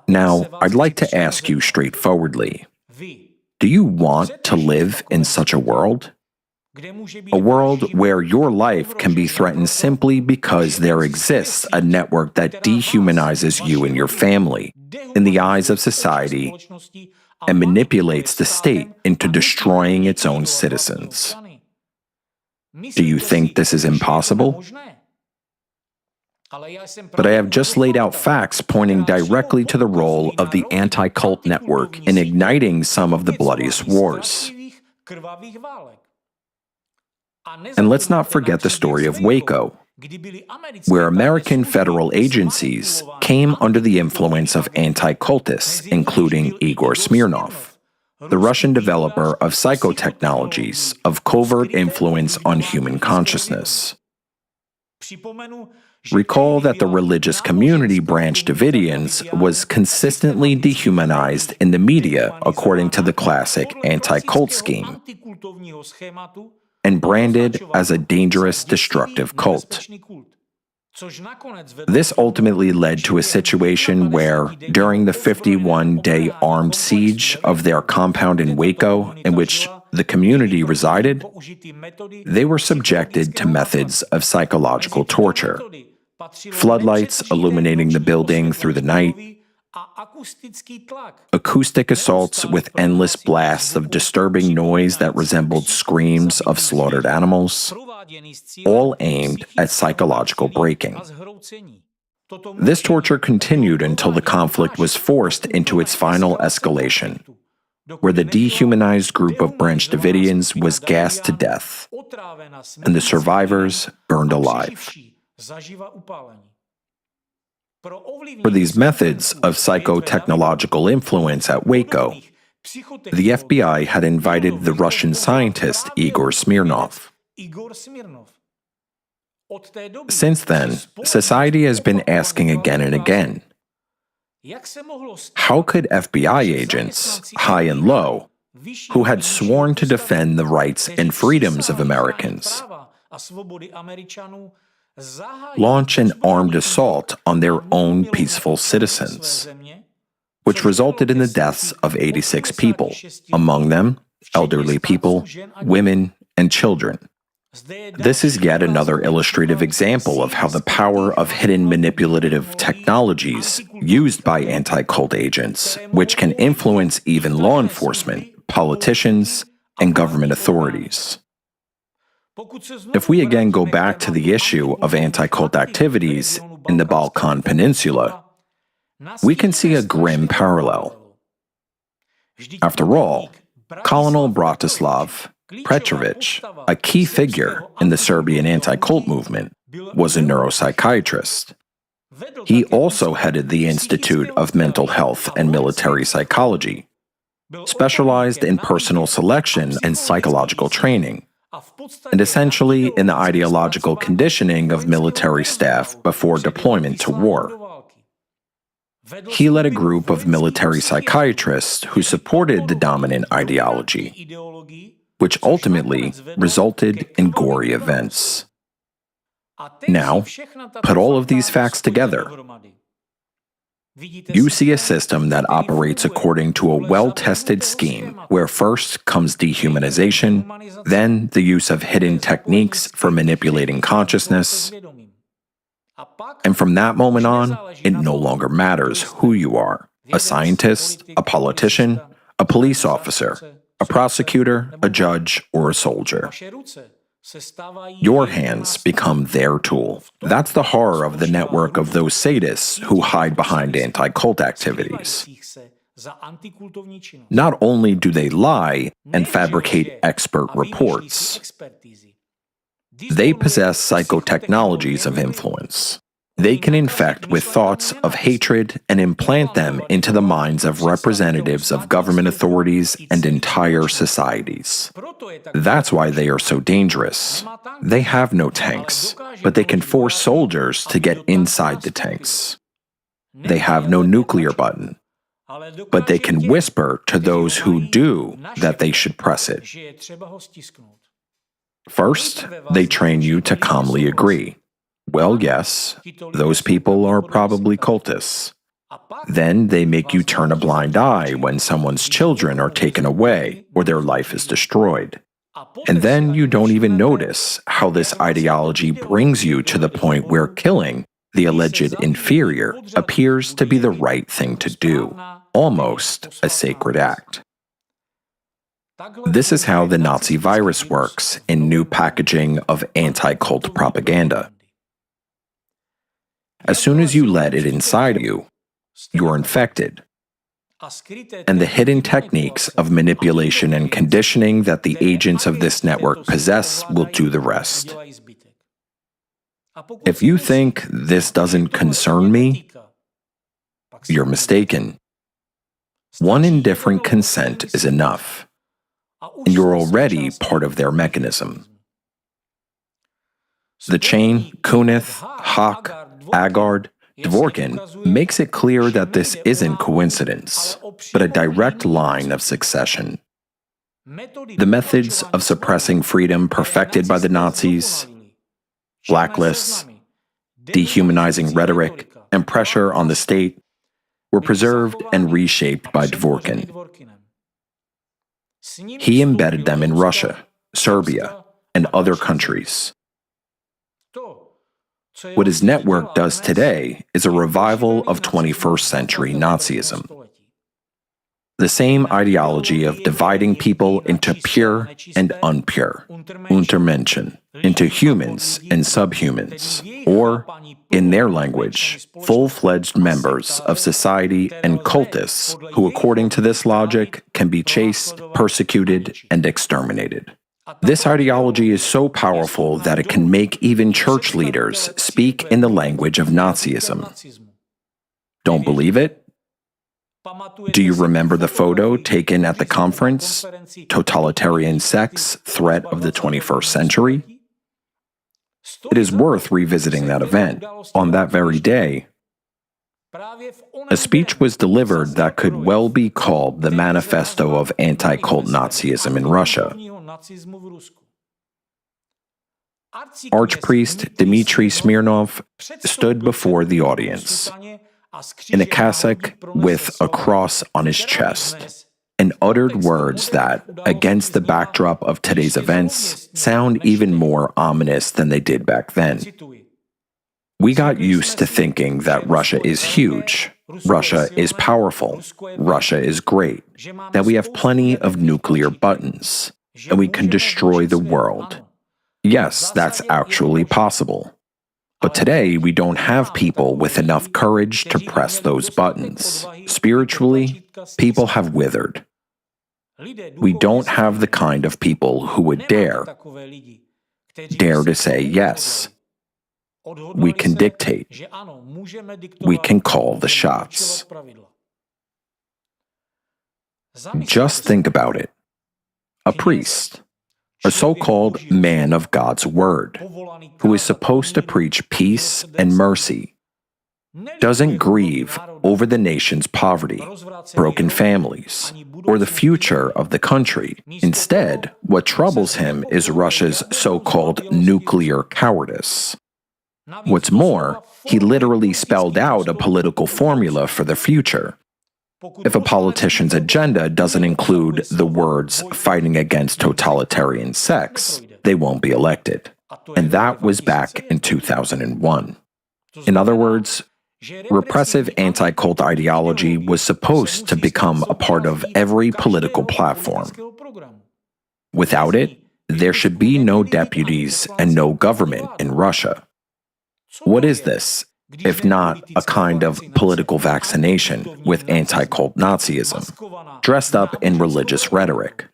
Now, I'd like to ask you straightforwardly, do you want to live in such a world? A world where your life can be threatened simply because there exists a network that dehumanizes you and your family in the eyes of society and manipulates the state into destroying its own citizens. Do you think this is impossible? But I have just laid out facts pointing directly to the role of the anti-cult network in igniting some of the bloodiest wars. And let's not forget the story of Waco, where American federal agencies came under the influence of anti-cultists, including Igor Smirnov, the Russian developer of psychotechnologies of covert influence on human consciousness. Recall that the religious community Branch Davidians was consistently dehumanized in the media according to the classic anti-cult scheme, and branded as a dangerous, destructive cult. This ultimately led to a situation where, during the 51-day armed siege of their compound in Waco, in which the community resided, they were subjected to methods of psychological torture, floodlights illuminating the building through the night, acoustic assaults with endless blasts of disturbing noise that resembled screams of slaughtered animals, all aimed at psychological breaking. This torture continued until the conflict was forced into its final escalation, where the dehumanized group of Branch Davidians was gassed to death, and the survivors burned alive. For these methods of psychotechnological influence at Waco, the FBI had invited the Russian scientist Igor Smirnov. Since then, society has been asking again and again, how could FBI agents, high and low, who had sworn to defend the rights and freedoms of Americans, launch an armed assault on their own peaceful citizens, which resulted in the deaths of 86 people, among them elderly people, women, and children? This is yet another illustrative example of how the power of hidden manipulative technologies used by anti-cult agents, which can influence even law enforcement, politicians, and government authorities. If we again go back to the issue of anti-cult activities in the Balkan Peninsula, we can see a grim parallel. After all, Colonel Bratislav Petrovic, a key figure in the Serbian anti-cult movement, was a neuropsychiatrist. He also headed the Institute of Mental Health and Military Psychology, specialized in personal selection and psychological training, and essentially in the ideological conditioning of military staff before deployment to war. He led a group of military psychiatrists who supported the dominant ideology, which ultimately resulted in gory events. Now, put all of these facts together. You see a system that operates according to a well-tested scheme, where first comes dehumanization, then the use of hidden techniques for manipulating consciousness, and from that moment on, it no longer matters who you are, a scientist, a politician, a police officer, a prosecutor, a judge, or a soldier. Your hands become their tool. That's the horror of the network of those sadists who hide behind anti-cult activities. Not only do they lie and fabricate expert reports, they possess psychotechnologies of influence. They can infect with thoughts of hatred and implant them into the minds of representatives of government authorities and entire societies. That's why they are so dangerous. They have no tanks, but they can force soldiers to get inside the tanks. They have no nuclear button, but they can whisper to those who do that they should press it. First, they train you to calmly agree. Well, yes, those people are probably cultists. Then they make you turn a blind eye when someone's children are taken away or their life is destroyed. And then you don't even notice how this ideology brings you to the point where killing the alleged inferior appears to be the right thing to do, almost a sacred act. This is how the Nazi virus works in new packaging of anti-cult propaganda. As soon as you let it inside you, you're infected. And the hidden techniques of manipulation and conditioning that the agents of this network possess will do the rest. If you think this doesn't concern me, you're mistaken. One indifferent consent is enough, and you're already part of their mechanism. The chain, Kunith, Hawk, Agard, Dvorkin makes it clear that this isn't coincidence, but a direct line of succession. The methods of suppressing freedom perfected by the Nazis, blacklists, dehumanizing rhetoric, and pressure on the state were preserved and reshaped by Dvorkin. He embedded them in Russia, Serbia, and other countries. What his network does today is a revival of 21st century Nazism. The same ideology of dividing people into pure and unpure, untermenschen, into humans and subhumans, or, in their language, full-fledged members of society and cultists who, according to this logic, can be chased, persecuted, and exterminated. This ideology is so powerful that it can make even church leaders speak in the language of Nazism. Don't believe it? Do you remember the photo taken at the conference, Totalitarian Sects, Threat of the 21st Century? It is worth revisiting that event. On that very day, a speech was delivered that could well be called the manifesto of anti-cult Nazism in Russia. Archpriest Dmitry Smirnov stood before the audience in a cassock with a cross on his chest, and uttered words that, against the backdrop of today's events, sound even more ominous than they did back then. We got used to thinking that Russia is huge, Russia is powerful, Russia is great, that we have plenty of nuclear buttons, and we can destroy the world. Yes, that's actually possible. But today, we don't have people with enough courage to press those buttons. Spiritually, people have withered. We don't have the kind of people who would dare to say yes. We can dictate. We can call the shots. Just think about it. A priest, a so-called man of God's word, who is supposed to preach peace and mercy, doesn't grieve over the nation's poverty, broken families, or the future of the country. Instead, what troubles him is Russia's so-called nuclear cowardice. What's more, he literally spelled out a political formula for the future. If a politician's agenda doesn't include the words fighting against totalitarian sects, they won't be elected. And that was back in 2001. In other words, repressive anti-cult ideology was supposed to become a part of every political platform. Without it, there should be no deputies and no government in Russia. What is this, if not a kind of political vaccination with anti-cult Nazism, dressed up in religious rhetoric?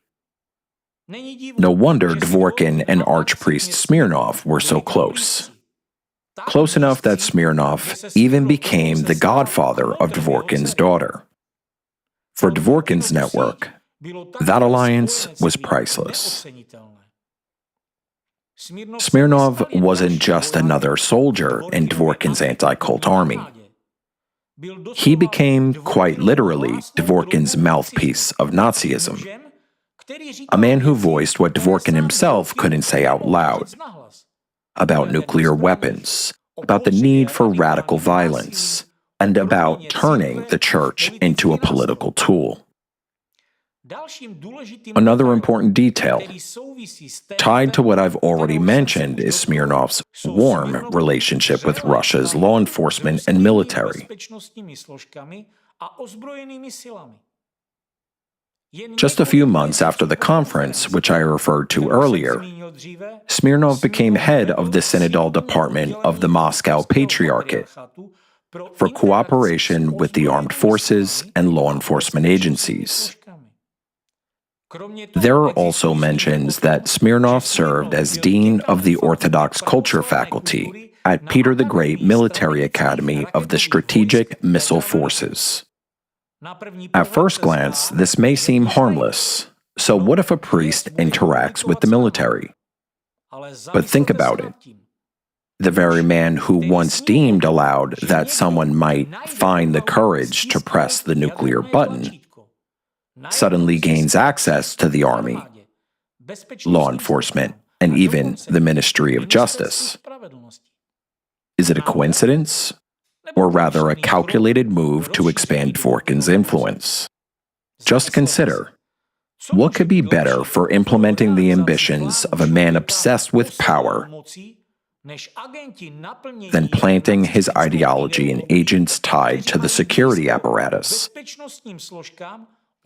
No wonder Dvorkin and Archpriest Smirnov were so close. Close enough that Smirnov even became the godfather of Dvorkin's daughter. For Dvorkin's network, that alliance was priceless. Smirnov wasn't just another soldier in Dvorkin's anti-cult army. He became, quite literally, Dvorkin's mouthpiece of Nazism, a man who voiced what Dvorkin himself couldn't say out loud, about nuclear weapons, about the need for radical violence, and about turning the church into a political tool. Another important detail, tied to what I've already mentioned, is Smirnov's warm relationship with Russia's law enforcement and military. Just a few months after the conference, which I referred to earlier, Smirnov became head of the Synodal Department of the Moscow Patriarchate for cooperation with the armed forces and law enforcement agencies. There are also mentions that Smirnov served as Dean of the Orthodox Culture Faculty at Peter the Great Military Academy of the Strategic Missile Forces. At first glance, this may seem harmless. So what if a priest interacts with the military? But think about it. The very man who once deemed aloud that someone might find the courage to press the nuclear button suddenly gains access to the army, law enforcement, and even the Ministry of Justice. Is it a coincidence? Or rather a calculated move to expand Dvorkin's influence? Just consider, what could be better for implementing the ambitions of a man obsessed with power then planting his ideology in agents tied to the security apparatus,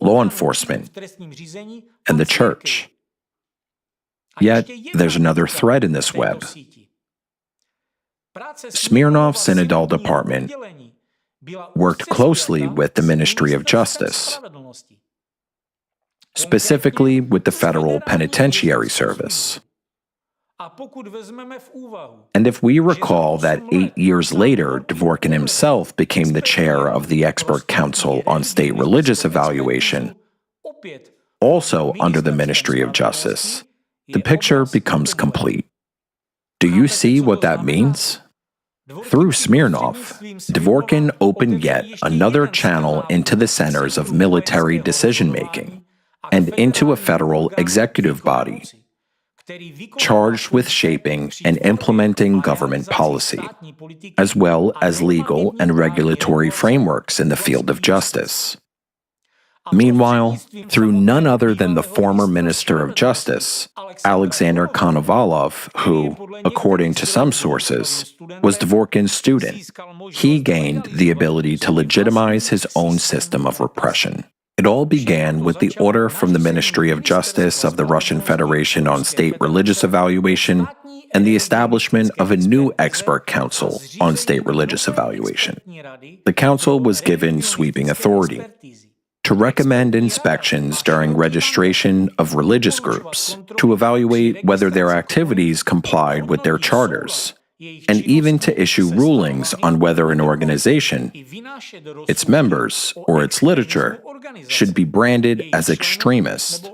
law enforcement, and the church. Yet, there's another thread in this web. Smirnov's Synodal Department worked closely with the Ministry of Justice, specifically with the Federal Penitentiary Service. And if we recall that 8 years later, Dvorkin himself became the chair of the Expert Council on State Religious Evaluation, also under the Ministry of Justice, the picture becomes complete. Do you see what that means? Through Smirnov, Dvorkin opened yet another channel into the centers of military decision-making and into a federal executive body, charged with shaping and implementing government policy, as well as legal and regulatory frameworks in the field of justice. Meanwhile, through none other than the former Minister of Justice, Alexander Konovalov, who, according to some sources, was Dvorkin's student, he gained the ability to legitimize his own system of repression. It all began with the order from the Ministry of Justice of the Russian Federation on State Religious Evaluation and the establishment of a new expert council on state religious evaluation. The council was given sweeping authority to recommend inspections during registration of religious groups, to evaluate whether their activities complied with their charters, and even to issue rulings on whether an organization, its members, or its literature should be branded as extremist.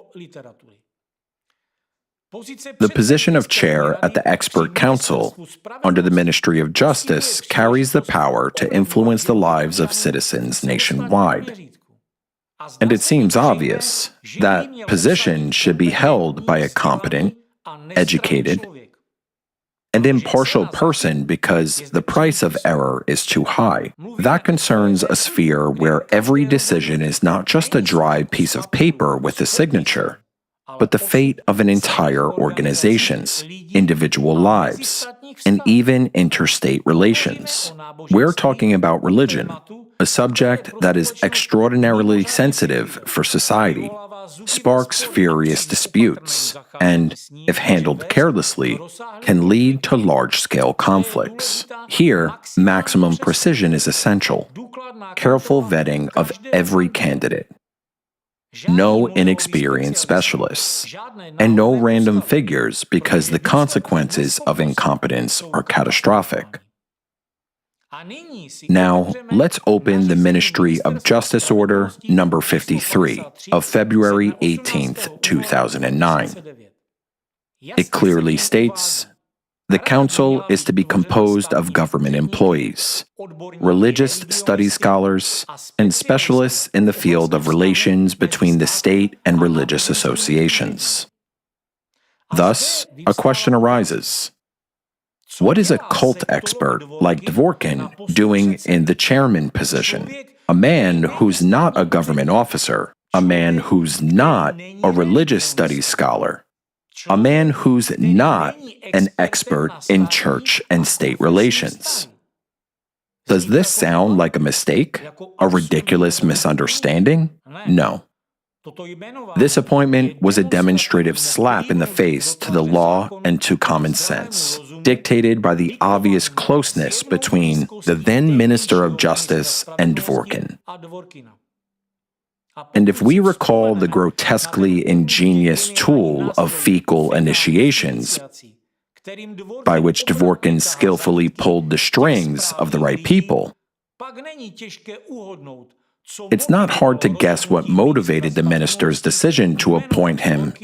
The position of chair at the Expert Council under the Ministry of Justice carries the power to influence the lives of citizens nationwide. And it seems obvious that position should be held by a competent, educated, and impartial person because the price of error is too high. That concerns a sphere where every decision is not just a dry piece of paper with a signature, but the fate of an entire organization's, individual lives, and even interstate relations. We're talking about religion, a subject that is extraordinarily sensitive for society, sparks furious disputes, and, if handled carelessly, can lead to large-scale conflicts. Here, maximum precision is essential. Careful vetting of every candidate. No inexperienced specialists, and no random figures because the consequences of incompetence are catastrophic. Now, let's open the Ministry of Justice Order number 53 of February 18, 2009. It clearly states, the council is to be composed of government employees, religious studies scholars, and specialists in the field of relations between the state and religious associations. Thus, a question arises. What is a cult expert like Dvorkin doing in the chairman position? A man who's not a government officer, a man who's not a religious studies scholar, a man who's not an expert in church and state relations. Does this sound like a mistake? A ridiculous misunderstanding? No. This appointment was a demonstrative slap in the face to the law and to common sense, dictated by the obvious closeness between the then Minister of Justice and Dvorkin. And if we recall the grotesquely ingenious tool of fecal initiations, by which Dvorkin skillfully pulled the strings of the right people, it's not hard to guess what motivated the minister's decision to appoint him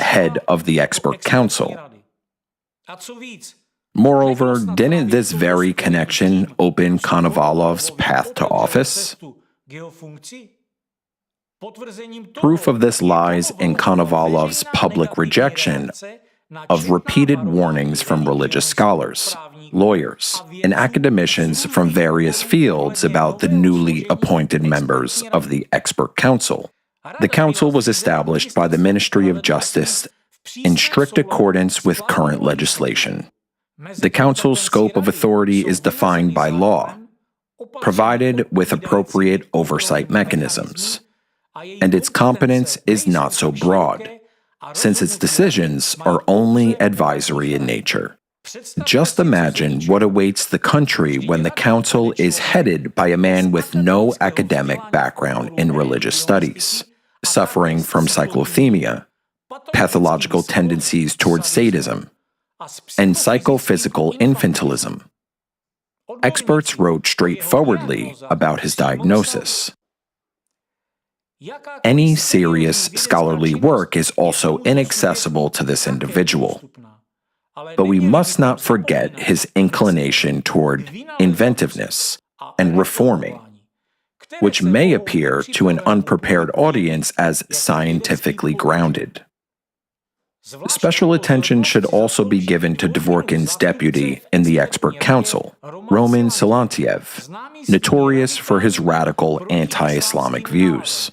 head of the expert council. Moreover, didn't this very connection open Konovalov's path to office? Proof of this lies in Konovalov's public rejection of repeated warnings from religious scholars, lawyers, and academicians from various fields about the newly appointed members of the expert council. The council was established by the Ministry of Justice in strict accordance with current legislation. The Council's scope of authority is defined by law, provided with appropriate oversight mechanisms, and its competence is not so broad, since its decisions are only advisory in nature. Just imagine what awaits the country when the council is headed by a man with no academic background in religious studies, suffering from cyclothymia, pathological tendencies towards sadism, and psychophysical infantilism. Experts wrote straightforwardly about his diagnosis. Any serious scholarly work is also inaccessible to this individual. But we must not forget his inclination toward inventiveness and reforming, which may appear to an unprepared audience as scientifically grounded. Special attention should also be given to Dvorkin's deputy in the expert council, Roman Silantiev, notorious for his radical anti-Islamic views.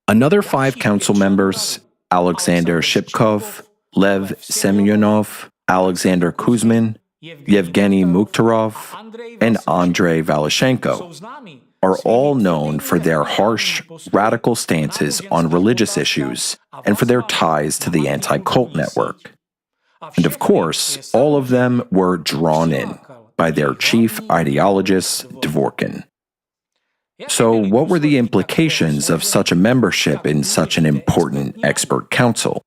Another 5 council members, Alexander Shipkov, Lev Semyonov, Alexander Kuzmin, Yevgeny Mukhtarov, and Andrei Valashenko, are all known for their harsh, radical stances on religious issues and for their ties to the anti-cult network. And of course, all of them were drawn in by their chief ideologist, Dvorkin. So what were the implications of such a membership in such an important expert council,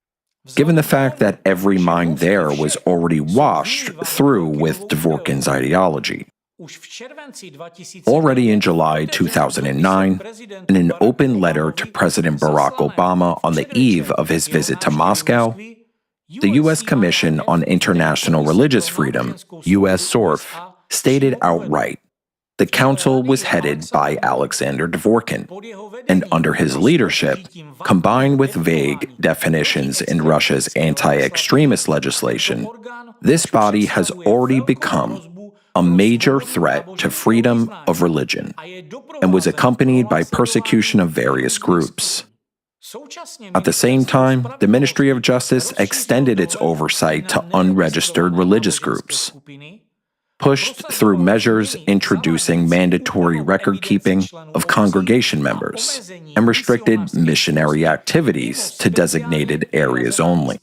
given the fact that every mind there was already washed through with Dvorkin's ideology? Already in July 2009, in an open letter to President Barack Obama on the eve of his visit to Moscow, the U.S. Commission on International Religious Freedom, USAID, stated outright, the council was headed by Alexander Dvorkin, and under his leadership, combined with vague definitions in Russia's anti-extremist legislation, this body has already become a major threat to freedom of religion, and was accompanied by persecution of various groups. At the same time, the Ministry of Justice extended its oversight to unregistered religious groups, pushed through measures introducing mandatory record-keeping of congregation members, and restricted missionary activities to designated areas only.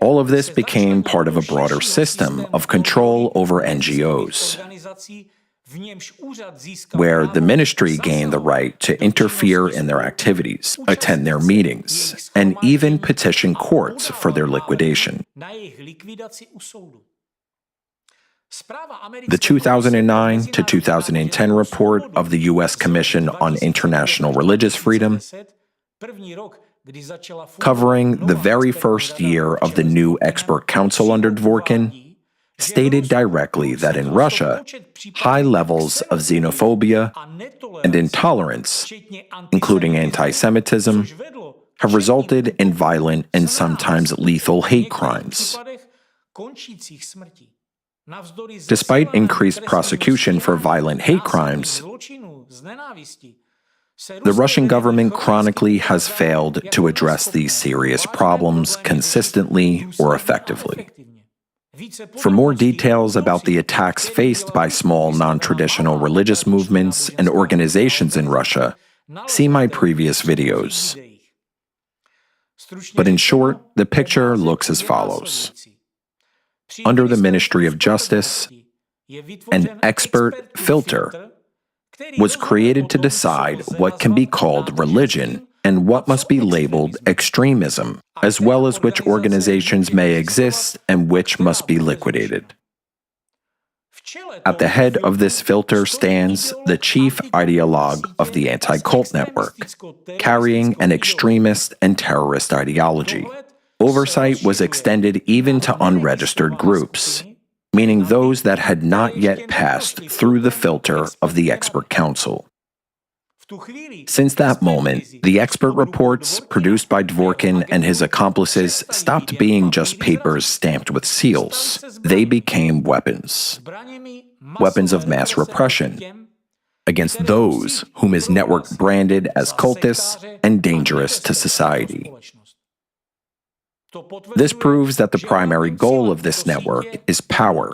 All of this became part of a broader system of control over NGOs, where the ministry gained the right to interfere in their activities, attend their meetings, and even petition courts for their liquidation. The 2009 to 2010 report of the U.S. Commission on International Religious Freedom, covering the very first year of the new expert council under Dvorkin, stated directly that in Russia, high levels of xenophobia and intolerance, including anti-Semitism, have resulted in violent and sometimes lethal hate crimes. Despite increased prosecution for violent hate crimes, the Russian government chronically has failed to address these serious problems consistently or effectively. For more details about the attacks faced by small non-traditional religious movements and organizations in Russia, see my previous videos. But in short, the picture looks as follows. Under the Ministry of Justice, an expert filter was created to decide what can be called religion and what must be labeled extremism, as well as which organizations may exist and which must be liquidated. At the head of this filter stands the chief ideologue of the anti-cult network, carrying an extremist and terrorist ideology. Oversight was extended even to unregistered groups, meaning those that had not yet passed through the filter of the expert council. Since that moment, the expert reports produced by Dvorkin and his accomplices stopped being just papers stamped with seals. They became weapons. Weapons of mass repression against those whom his network branded as cultists and dangerous to society. This proves that the primary goal of this network is power.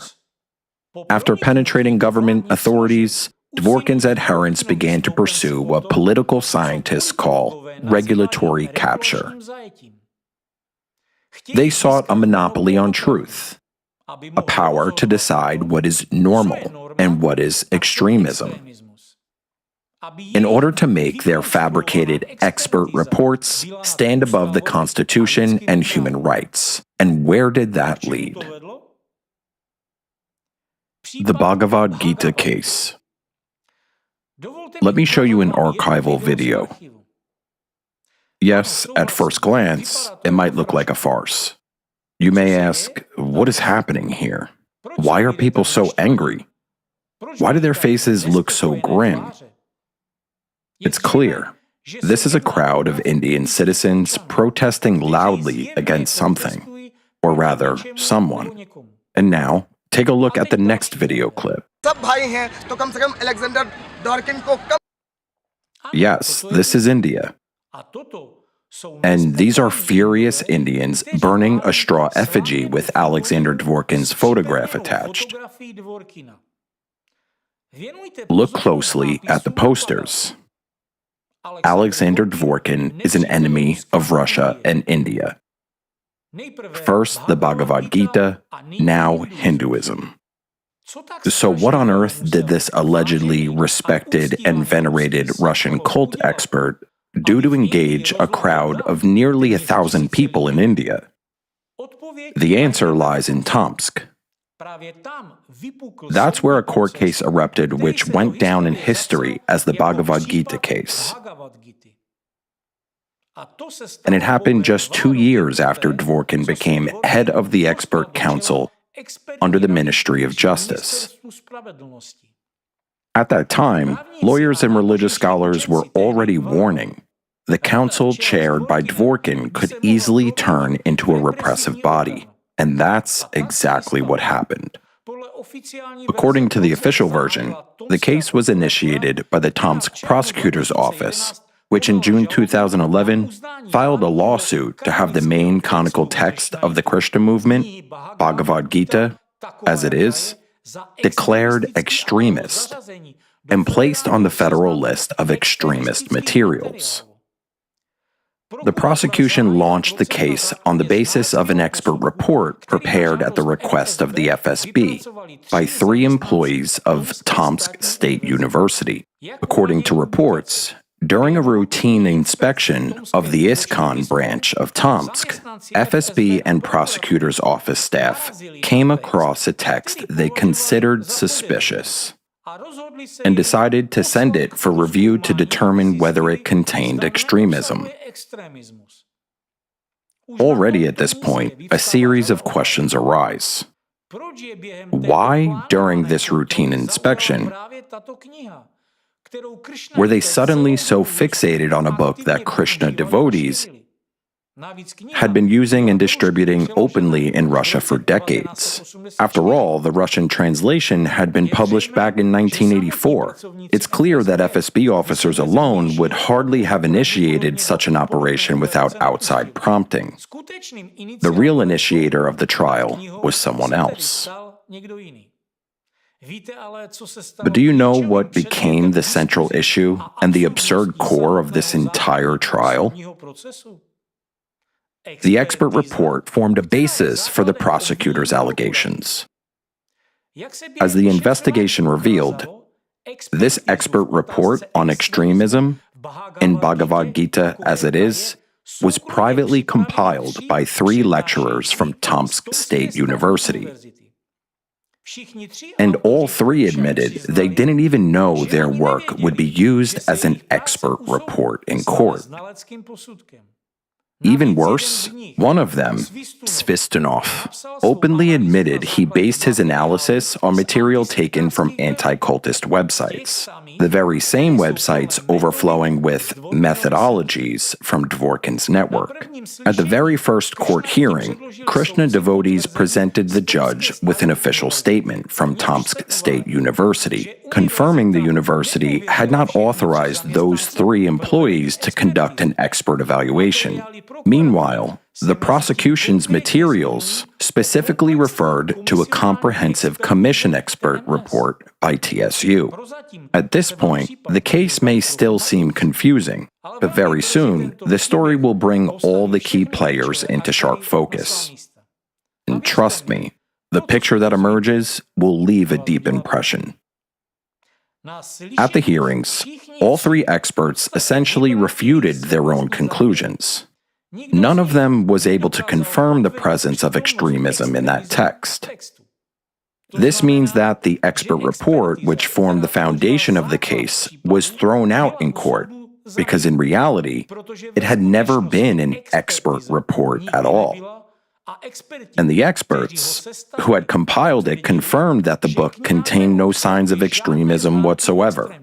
After penetrating government authorities, Dworkin's adherents began to pursue what political scientists call regulatory capture. They sought a monopoly on truth, a power to decide what is normal and what is extremism. In order to make their fabricated expert reports stand above the Constitution and human rights. And where did that lead? The Bhagavad Gita case. Let me show you an archival video. Yes, at first glance, it might look like a farce. You may ask, what is happening here? Why are people so angry? Why do their faces look so grim? It's clear. This is a crowd of Indian citizens protesting loudly against something, or rather, someone. And now, take a look at the next video clip. Yes, this is India. And these are furious Indians burning a straw effigy with Alexander Dworkin's photograph attached. Look closely at the posters. Alexander Dworkin is an enemy of Russia and India. First the Bhagavad Gita, now Hinduism. So what on earth did this allegedly respected and venerated Russian cult expert do to engage a crowd of nearly 1,000 people in India? The answer lies in Tomsk. That's where a court case erupted which went down in history as the Bhagavad Gita case. And it happened just 2 years after Dworkin became head of the expert council under the Ministry of Justice. At that time, lawyers and religious scholars were already warning the council chaired by Dworkin could easily turn into a repressive body. And that's exactly what happened. According to the official version, the case was initiated by the Tomsk prosecutor's office, which in June 2011 filed a lawsuit to have the main canonical text of the Krishna movement, Bhagavad Gita, as it is, declared extremist and placed on the federal list of extremist materials. The prosecution launched the case on the basis of an expert report prepared at the request of the FSB by 3 employees of Tomsk State University. According to reports, during a routine inspection of the ISKCON branch of Tomsk, FSB and prosecutor's office staff came across a text they considered suspicious and decided to send it for review to determine whether it contained extremism. Already at this point, a series of questions arise. Why, during this routine inspection, were they suddenly so fixated on a book that Krishna devotees had been using and distributing openly in Russia for decades? After all, the Russian translation had been published back in 1984. It's clear that FSB officers alone would hardly have initiated such an operation without outside prompting. The real initiator of the trial was someone else. But do you know what became the central issue and the absurd core of this entire trial? The expert report formed a basis for the prosecutor's allegations. As the investigation revealed, this expert report on extremism, in Bhagavad Gita as it is, was privately compiled by 3 lecturers from Tomsk State University. And all 3 admitted they didn't even know their work would be used as an expert report in court. Even worse, one of them, Svistunov, openly admitted he based his analysis on material taken from anti-cultist websites, the very same websites overflowing with methodologies from Dworkin's network. At the very first court hearing, Krishna devotees presented the judge with an official statement from Tomsk State University, confirming the university had not authorized those 3 employees to conduct an expert evaluation. Meanwhile, The prosecution's materials specifically referred to a comprehensive commission expert report by TSU. At this point, the case may still seem confusing, but very soon, the story will bring all the key players into sharp focus. And trust me, the picture that emerges will leave a deep impression. At the hearings, all three experts essentially refuted their own conclusions. None of them was able to confirm the presence of extremism in that text. This means that the expert report, which formed the foundation of the case, was thrown out in court because in reality, it had never been an expert report at all. And the experts who had compiled it confirmed that the book contained no signs of extremism whatsoever.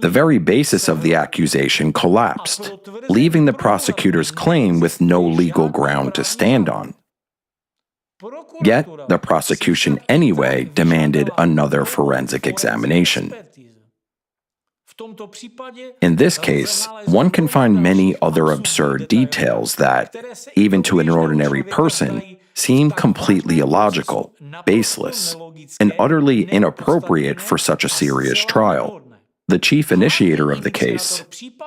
The very basis of the accusation collapsed, leaving the prosecutor's claim with no legal ground to stand on. Yet, the prosecution anyway demanded another forensic examination. In this case, one can find many other absurd details that, even to an ordinary person, seem completely illogical, baseless, and utterly inappropriate for such a serious trial. The chief initiator of the case,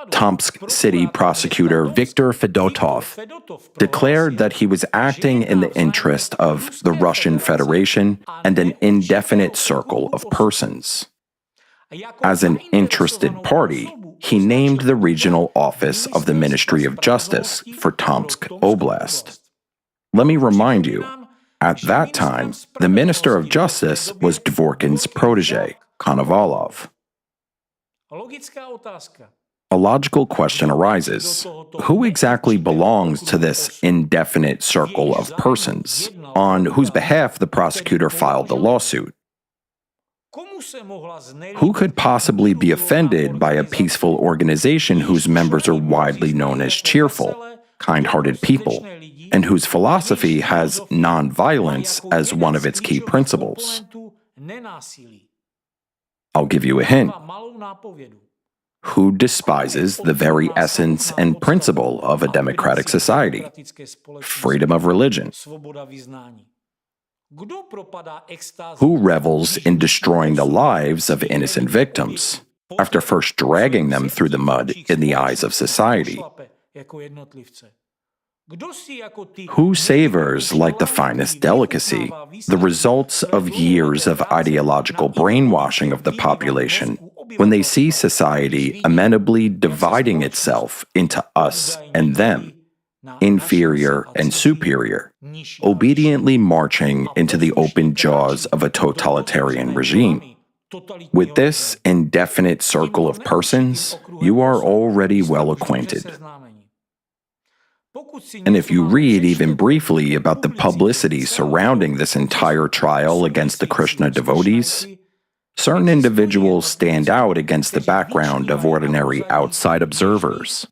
Tomsk City prosecutor Viktor Fedotov, declared that he was acting in the interest of the Russian Federation and an indefinite circle of persons. As an interested party, he named the regional office of the Ministry of Justice for Tomsk Oblast. Let me remind you, at that time, the Minister of Justice was Dvorkin's protege, Konovalov. A logical question arises. Who exactly belongs to this indefinite circle of persons, on whose behalf the prosecutor filed the lawsuit? Who could possibly be offended by a peaceful organization whose members are widely known as cheerful, kind-hearted people, and whose philosophy has nonviolence as one of its key principles? I'll give you a hint. Who despises the very essence and principle of a democratic society? Freedom of religion. Who revels in destroying the lives of innocent victims, after first dragging them through the mud in the eyes of society? Who savors, like the finest delicacy, the results of years of ideological brainwashing of the population when they see society amenably dividing itself into us and them, inferior and superior, obediently marching into the open jaws of a totalitarian regime? With this indefinite circle of persons, you are already well acquainted. And if you read even briefly about the publicity surrounding this entire trial against the Krishna devotees, certain individuals stand out against the background of ordinary outside observers.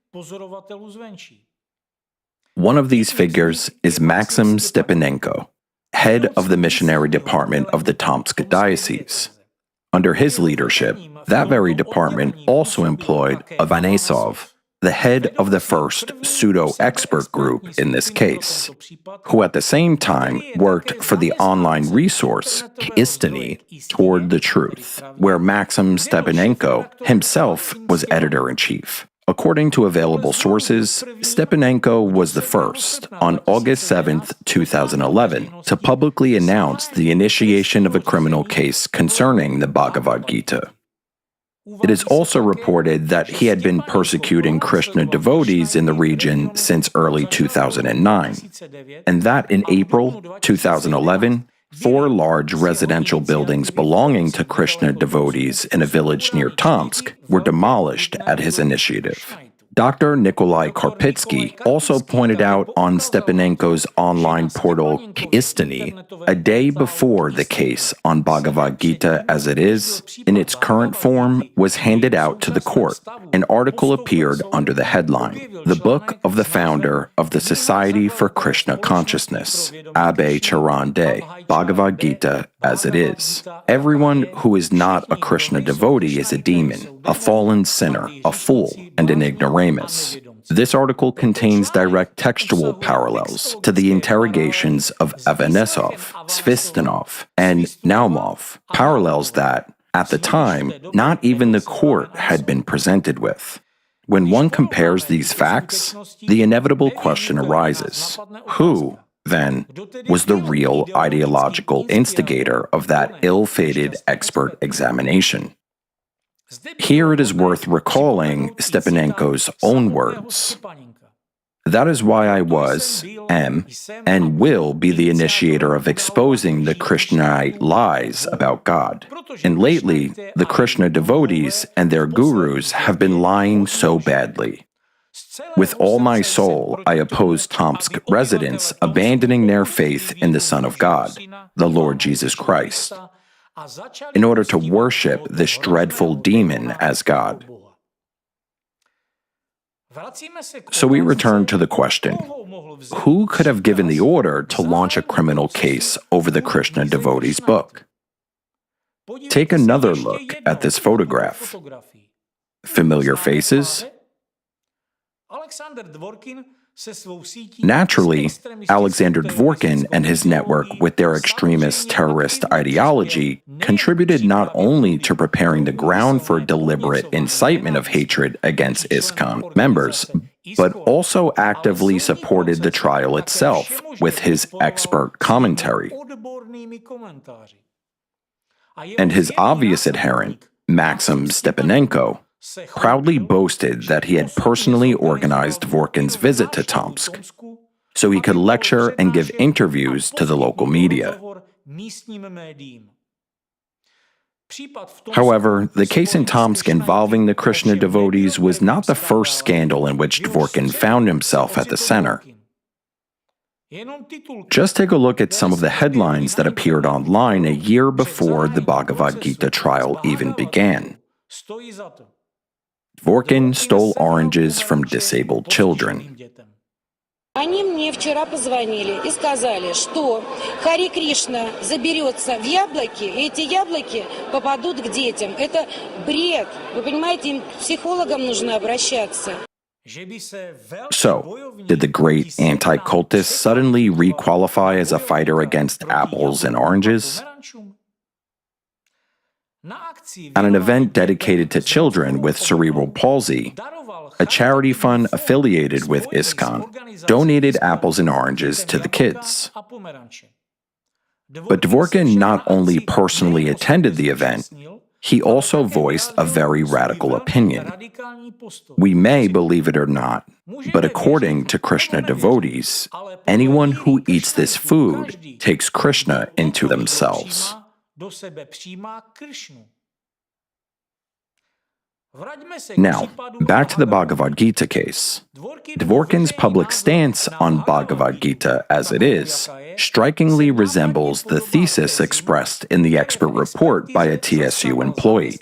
One of these figures is Maxim Stepanenko, head of the missionary department of the Tomsk diocese. Under his leadership, that very department also employed Avanesov, the head of the first pseudo-expert group in this case, who at the same time worked for the online resource Istiny Toward the Truth, where Maxim Stepanenko himself was editor-in-chief. According to available sources, Stepanenko was the first, on August 7, 2011, to publicly announce the initiation of a criminal case concerning the Bhagavad Gita. It is also reported that he had been persecuting Krishna devotees in the region since early 2009, and that in April 2011, 4 large residential buildings belonging to Krishna devotees in a village near Tomsk were demolished at his initiative. Dr. Nikolai Karpitsky also pointed out on Stepanenko's online portal Istiny, a day before the case on Bhagavad Gita as it is, in its current form, was handed out to the court. An article appeared under the headline, "The Book of the Founder of the Society for Krishna Consciousness, Abhay Charan De, Bhagavad Gita as it is. Everyone who is not a Krishna devotee is a demon, a fallen sinner, a fool, and an ignoramus. This article contains direct textual parallels to the interrogations of Avanesov, Svistanov, and Naumov, parallels that, at the time, not even the court had been presented with. When one compares these facts, the inevitable question arises: who, then, was the real ideological instigator of that ill-fated expert examination? Here it is worth recalling Stepanenko's own words. That is why I was, am, and will be the initiator of exposing the Krishnite lies about God. And lately, the Krishna devotees and their gurus have been lying so badly. With all my soul, I oppose Tomsk residents abandoning their faith in the Son of God, the Lord Jesus Christ, in order to worship this dreadful demon as God. So we return to the question: who could have given the order to launch a criminal case over the Krishna devotee's book? Take another look at this photograph. Familiar faces? Naturally, Alexander Dvorkin and his network with their extremist terrorist ideology contributed not only to preparing the ground for deliberate incitement of hatred against ISKCON members, but also actively supported the trial itself with his expert commentary. And his obvious adherent, Maxim Stepanenko, proudly boasted that he had personally organized Dvorkin's visit to Tomsk, so he could lecture and give interviews to the local media. However, the case in Tomsk involving the Krishna devotees was not the first scandal in which Dvorkin found himself at the center. Just take a look at some of the headlines that appeared online a year before the Bhagavad Gita trial even began. Dvorkin stole oranges from disabled children. Они мне вчера позвонили и сказали, что Хари Кришна заберется в яблоки, и эти яблоки попадут к детям. Это бред. Вы понимаете, им к психологам нужно обращаться. So, did the great anti-cultist suddenly requalify as a fighter against apples and oranges? At an event dedicated to children with cerebral palsy, a charity fund affiliated with ISKCON donated apples and oranges to the kids. But Dvorkin not only personally attended the event, he also voiced a very radical opinion. We may believe it or not, but according to Krishna devotees, anyone who eats this food takes Krishna into themselves. Now, back to the Bhagavad Gita case. Dvorkin's public stance on Bhagavad Gita as it is strikingly resembles the thesis expressed in the expert report by a TSU employee.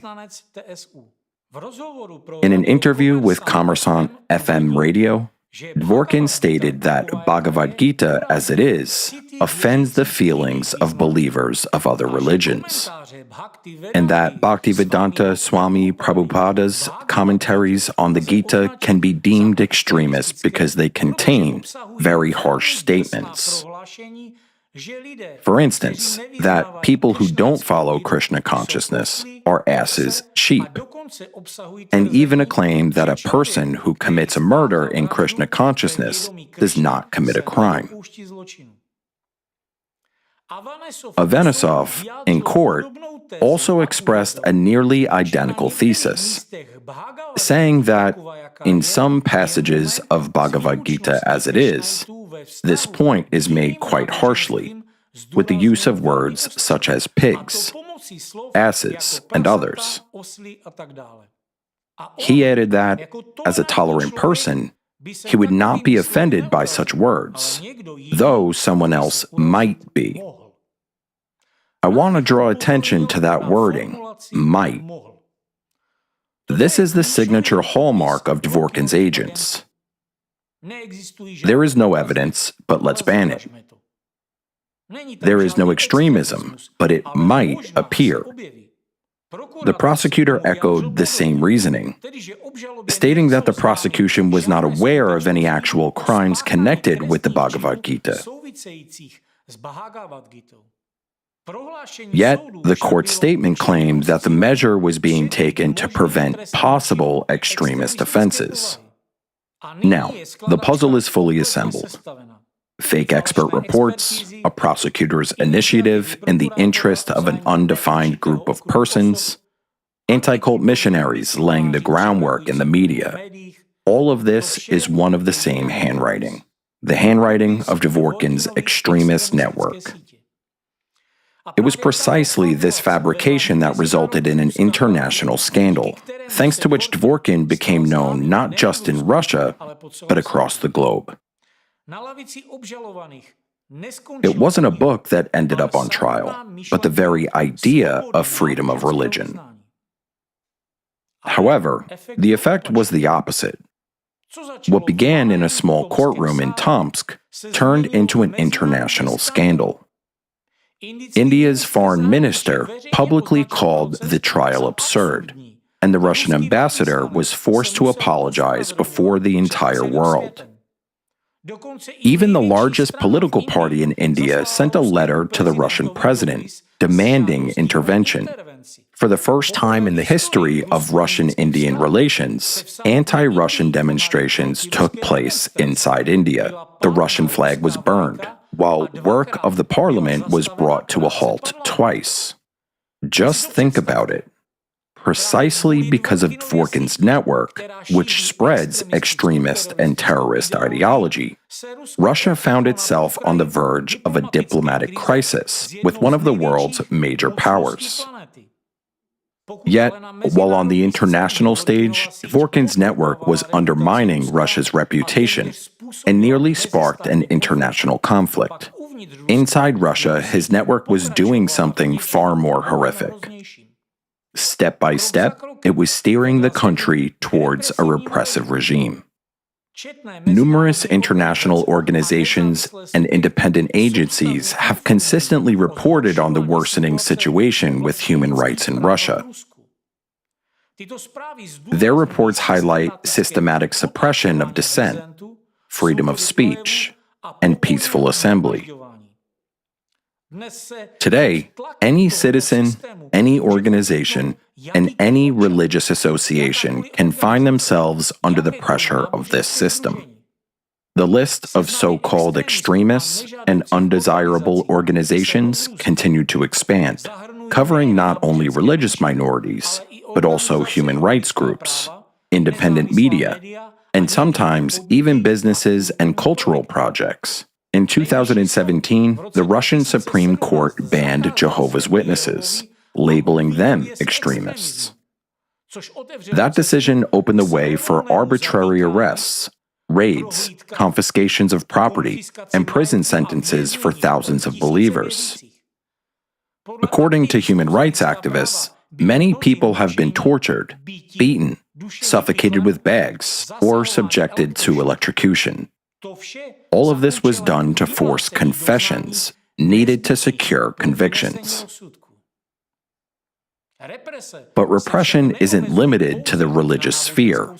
In an interview with Commerçant FM radio, Dvorkin stated that Bhagavad Gita as it is offends the feelings of believers of other religions, and that Bhaktivedanta Swami Prabhupada's commentaries on the Gita can be deemed extremist because they contain very harsh statements. For instance, that people who don't follow Krishna consciousness are asses, sheep, and even a claim that a person who commits a murder in Krishna consciousness does not commit a crime. Avanesov, in court, also expressed a nearly identical thesis, saying that in some passages of Bhagavad Gita as it is, this point is made quite harshly, with the use of words such as pigs, asses, and others. He added that, as a tolerant person, he would not be offended by such words, though someone else might be. I want to draw attention to that wording, might. This is the signature hallmark of Dvorkin's agents. There is no evidence, but let's ban it. There is no extremism, but it might appear. The prosecutor echoed the same reasoning, stating that the prosecution was not aware of any actual crimes connected with the Bhagavad Gita. Yet, the court's statement claimed that the measure was being taken to prevent possible extremist offenses. Now, the puzzle is fully assembled. Fake expert reports, a prosecutor's initiative in the interest of an undefined group of persons, anti-cult missionaries laying the groundwork in the media. All of this is one of the same handwriting, the handwriting of Dworkin's extremist network. It was precisely this fabrication that resulted in an international scandal, thanks to which Dworkin became known not just in Russia, but across the globe. It wasn't a book that ended up on trial, but the very idea of freedom of religion. However, the effect was the opposite. What began in a small courtroom in Tomsk turned into an international scandal. India's foreign minister publicly called the trial absurd, and the Russian ambassador was forced to apologize before the entire world. Even the largest political party in India sent a letter to the Russian president demanding intervention. For the first time in the history of Russian-Indian relations, anti-Russian demonstrations took place inside India. The Russian flag was burned, while work of the parliament was brought to a halt twice. Just think about it. Precisely because of Dworkin's network, which spreads extremist and terrorist ideology, Russia found itself on the verge of a diplomatic crisis with one of the world's major powers. Yet, while on the international stage, Dworkin's network was undermining Russia's reputation and nearly sparked an international conflict. Inside Russia, his network was doing something far more horrific. Step by step, it was steering the country towards a repressive regime. Numerous international organizations and independent agencies have consistently reported on the worsening situation with human rights in Russia. Their reports highlight systematic suppression of dissent, freedom of speech, and peaceful assembly. Today, any citizen, any organization, and any religious association can find themselves under the pressure of this system. The list of so-called extremists and undesirable organizations continue to expand, covering not only religious minorities, but also human rights groups, independent media, and sometimes even businesses and cultural projects. In 2017, the Russian Supreme Court banned Jehovah's Witnesses, labeling them extremists. That decision opened the way for arbitrary arrests, raids, confiscations of property, and prison sentences for thousands of believers. According to human rights activists, many people have been tortured, beaten, suffocated with bags, or subjected to electrocution. All of this was done to force confessions needed to secure convictions. But repression isn't limited to the religious sphere.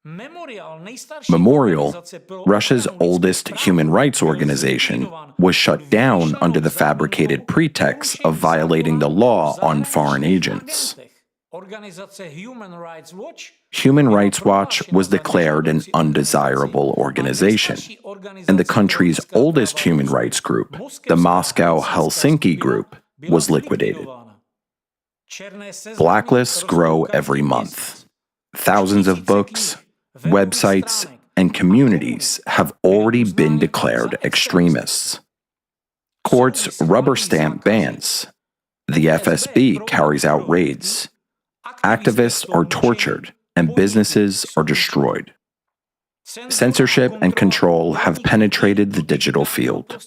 Memorial, Russia's oldest human rights organization, was shut down under the fabricated pretext of violating the law on foreign agents. Human Rights Watch was declared an undesirable organization, and the country's oldest human rights group, the Moscow-Helsinki Group, was liquidated. Blacklists grow every month. Thousands of books, websites, and communities have already been declared extremists. Courts rubber stamp bans. The FSB carries out raids. Activists are tortured, and businesses are destroyed. Censorship and control have penetrated the digital field.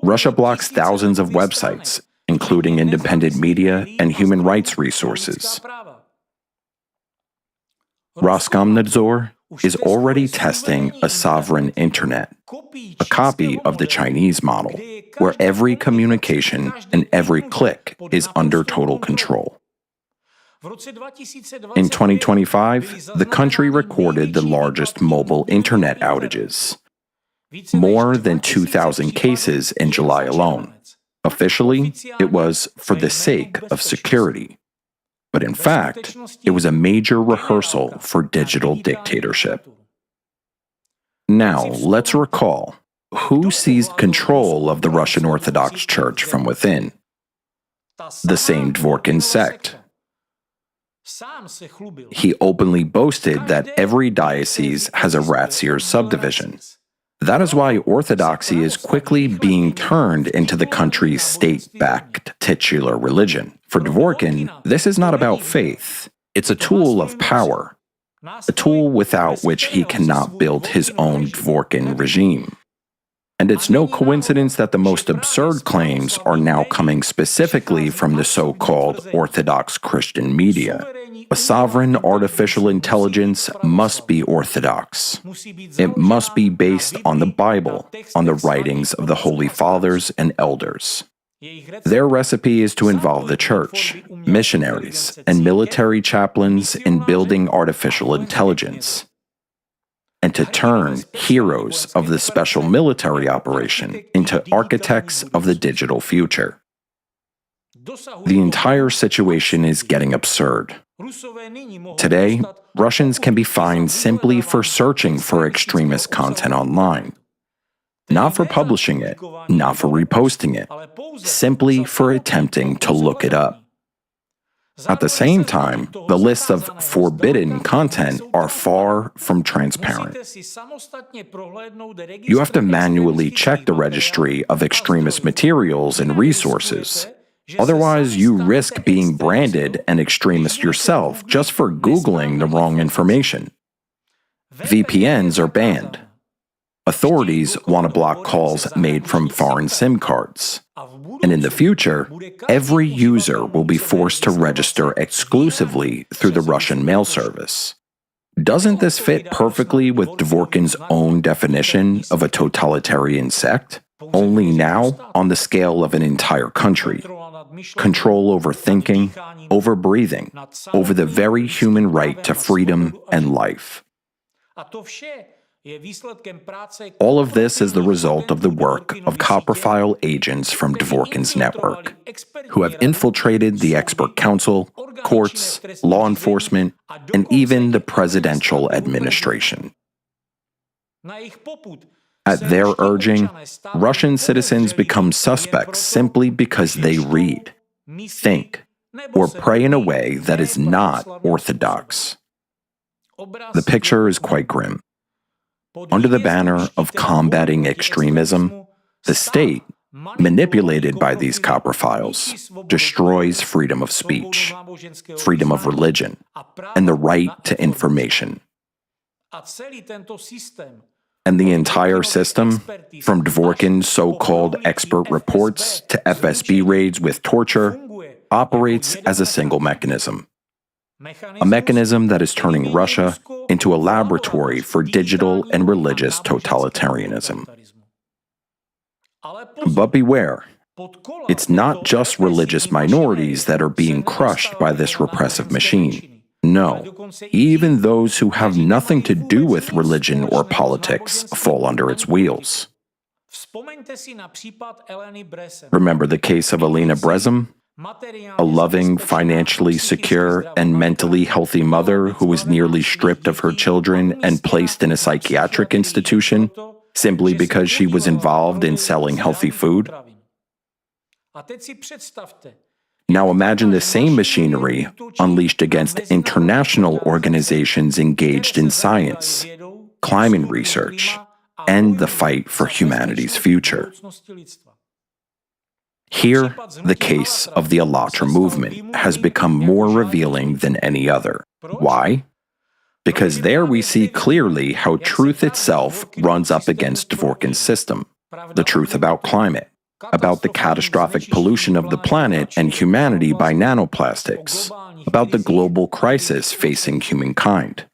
Russia blocks thousands of websites, including independent media and human rights resources. Roskomnadzor, is already testing a sovereign internet, a copy of the Chinese model, where every communication and every click is under total control. In 2025, the country recorded the largest mobile internet outages, more than 2,000 cases in July alone. Officially, it was for the sake of security. But in fact, it was a major rehearsal for digital dictatorship. Now, let's recall who seized control of the Russian Orthodox Church from within. The same Dvorkin sect. He openly boasted that every diocese has a Ratzinger subdivision. That is why Orthodoxy is quickly being turned into the country's state-backed titular religion. For Dvorkin, this is not about faith. It's a tool of power, a tool without which he cannot build his own Dvorkin regime. And it's no coincidence that the most absurd claims are now coming specifically from the so-called Orthodox Christian media. A sovereign artificial intelligence must be orthodox. It must be based on the Bible, on the writings of the Holy Fathers and Elders. Their recipe is to involve the church, missionaries, and military chaplains in building artificial intelligence, and to turn heroes of the special military operation into architects of the digital future. The entire situation is getting absurd. Today, Russians can be fined simply for searching for extremist content online. Not for publishing it, not for reposting it, simply for attempting to look it up. At the same time, the lists of forbidden content are far from transparent. You have to manually check the registry of extremist materials and resources. Otherwise, you risk being branded an extremist yourself just for Googling the wrong information. VPNs are banned. Authorities want to block calls made from foreign SIM cards. And in the future, every user will be forced to register exclusively through the Russian mail service. Doesn't this fit perfectly with Dvorkin's own definition of a totalitarian sect? Only now on the scale of an entire country. Control over thinking, over breathing, over the very human right to freedom and life. All of this is the result of the work of copper-file agents from Dvorkin's network, who have infiltrated the expert council, courts, law enforcement, and even the presidential administration. At their urging, Russian citizens become suspects simply because they read, think, or pray in a way that is not orthodox. The picture is quite grim. Under the banner of combating extremism, the state, manipulated by these copper files, destroys freedom of speech, freedom of religion, and the right to information. And the entire system, from Dvorkin's so-called expert reports to FSB raids with torture, operates as a single mechanism. A mechanism that is turning Russia into a laboratory for digital and religious totalitarianism. But beware, it's not just religious minorities that are being crushed by this repressive machine. No, even those who have nothing to do with religion or politics fall under its wheels. Remember the case of Alina Brezem? A loving, financially secure, and mentally healthy mother who was nearly stripped of her children and placed in a psychiatric institution simply because she was involved in selling healthy food? Now imagine the same machinery unleashed against international organizations engaged in science, climate research, and the fight for humanity's future. Here, the case of the Allatra movement has become more revealing than any other. Why? Because there we see clearly how truth itself runs up against Dvorkin's system. The truth about climate, about the catastrophic pollution of the planet and humanity by nanoplastics, about the global crisis facing humankind.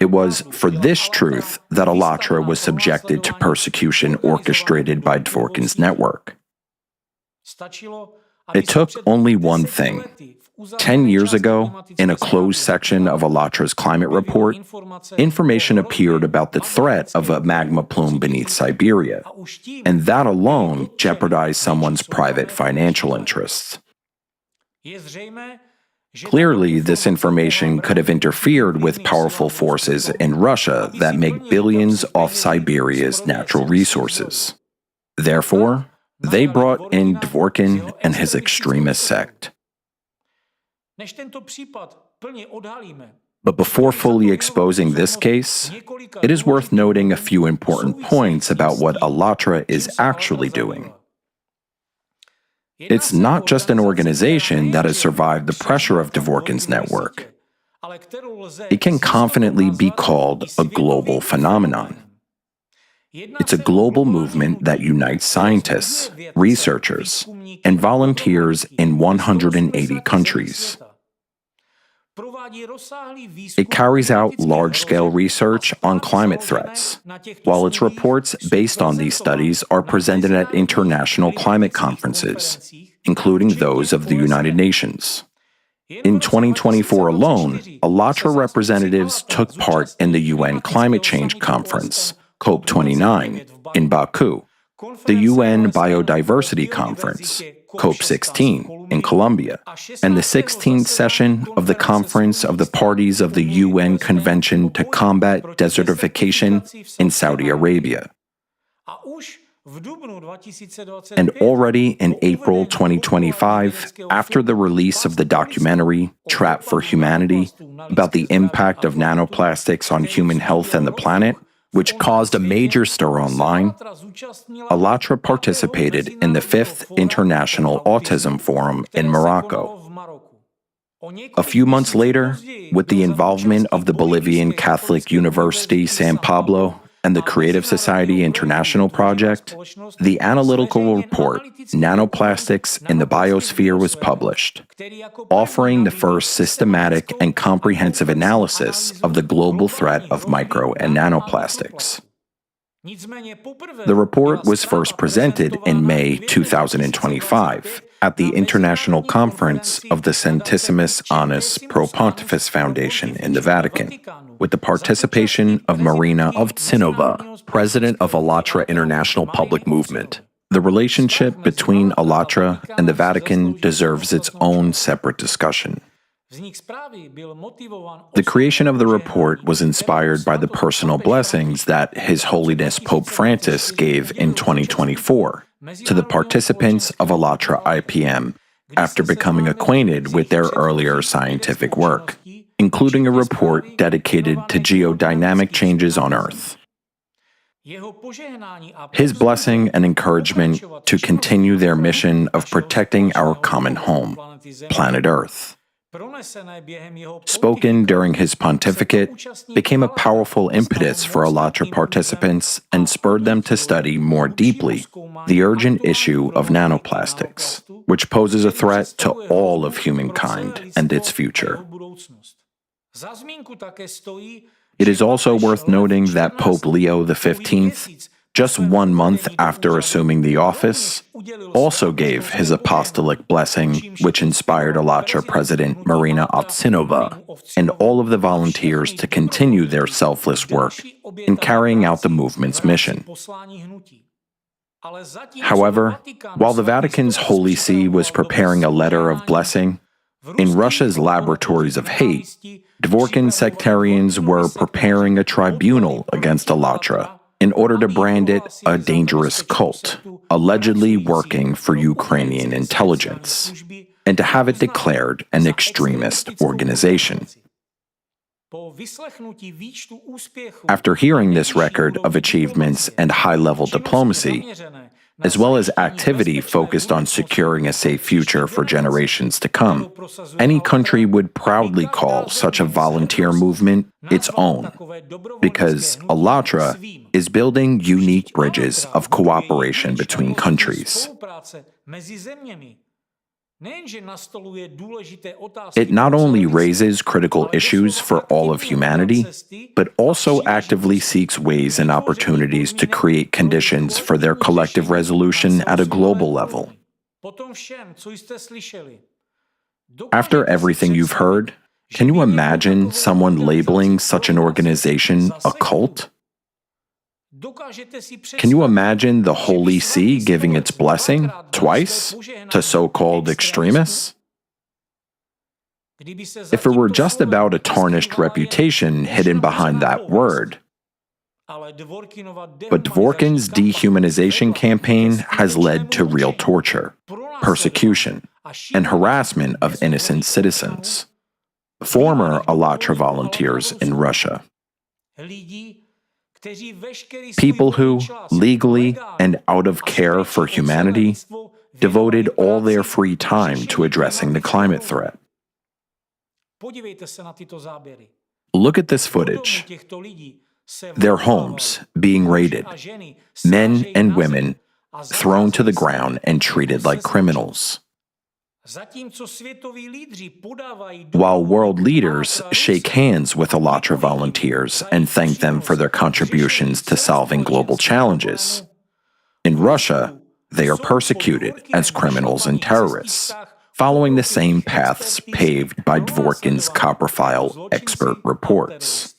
It was for this truth that Alatra was subjected to persecution orchestrated by Dworkin's network. It took only one thing. 10 years ago, in a closed section of Alatra's climate report, information appeared about the threat of a magma plume beneath Siberia, and that alone jeopardized someone's private financial interests. Clearly, this information could have interfered with powerful forces in Russia that make billions off Siberia's natural resources. Therefore, they brought in Dworkin and his extremist sect. But before fully exposing this case, it is worth noting a few important points about what Alatra is actually doing. It's not just an organization that has survived the pressure of Dworkin's network. It can confidently be called a global phenomenon. It's a global movement that unites scientists, researchers, and volunteers in 180 countries. It carries out large-scale research on climate threats, while its reports based on these studies are presented at international climate conferences, including those of the United Nations. In 2024 alone, Alatra representatives took part in the UN Climate Change Conference, COP29, in Baku, the UN Biodiversity Conference, COP16, in Colombia, and the 16th session of the Conference of the Parties of the UN Convention to Combat Desertification in Saudi Arabia. And already in April 2025, after the release of the documentary Trap for Humanity about the impact of nanoplastics on human health and the planet, which caused a major stir online, Alatra participated in the 5th International Autism Forum in Morocco. A few months later, with the involvement of the Bolivian Catholic University San Pablo and the Creative Society International Project, the analytical report Nanoplastics in the Biosphere was published, offering the first systematic and comprehensive analysis of the global threat of micro and nanoplastics. The report was first presented in May 2025 at the International Conference of the Centesimus Annus Pro Pontifice Foundation in the Vatican, with the participation of Marina Ovtsinova, president of Alatra International Public Movement. The relationship between Alatra and the Vatican deserves its own separate discussion. The creation of the report was inspired by the personal blessings that His Holiness Pope Francis gave in 2024 to the participants of Alatra IPM after becoming acquainted with their earlier scientific work, including a report dedicated to geodynamic changes on Earth. His blessing and encouragement to continue their mission of protecting our common home, planet Earth, spoken during his pontificate, became a powerful impetus for Alatra participants and spurred them to study more deeply the urgent issue of nanoplastics, which poses a threat to all of humankind and its future. It is also worth noting that Pope Leo XV, just 1 month after assuming the office, also gave his apostolic blessing, which inspired Alatra President Marina Ovtsinova and all of the volunteers to continue their selfless work in carrying out the movement's mission. However, while the Vatican's Holy See was preparing a letter of blessing, in Russia's laboratories of hate, Dworkin sectarians were preparing a tribunal against Alatra in order to brand it a dangerous cult, allegedly working for Ukrainian intelligence, and to have it declared an extremist organization. After hearing this record of achievements and high-level diplomacy, as well as activity focused on securing a safe future for generations to come, any country would proudly call such a volunteer movement its own, because Alatra is building unique bridges of cooperation between countries. It not only raises critical issues for all of humanity, but also actively seeks ways and opportunities to create conditions for their collective resolution at a global level. After everything you've heard, can you imagine someone labeling such an organization a cult? Can you imagine the Holy See giving its blessing twice to so-called extremists? If it were just about a tarnished reputation hidden behind that word, but Dworkin's dehumanization campaign has led to real torture, persecution, and harassment of innocent citizens, former Alatra volunteers in Russia. People who, legally and out of care for humanity, devoted all their free time to addressing the climate threat. Look at this footage. Their homes being raided, men and women thrown to the ground and treated like criminals. While world leaders shake hands with Alatra volunteers and thank them for their contributions to solving global challenges, in Russia, they are persecuted as criminals and terrorists, following the same paths paved by Dworkin's copper-file expert reports.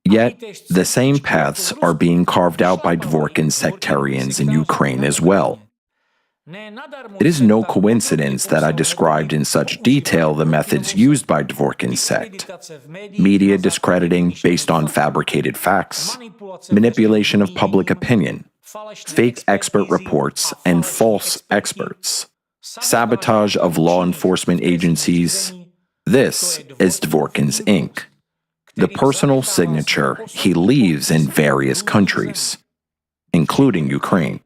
Yet, the same paths are being carved out by Dworkin's sectarians in Ukraine as well. It is no coincidence that I described in such detail the methods used by Dworkin's sect: media discrediting based on fabricated facts, manipulation of public opinion, fake expert reports and false experts, sabotage of law enforcement agencies. This is Dworkin's ink, the personal signature he leaves in various countries, including Ukraine.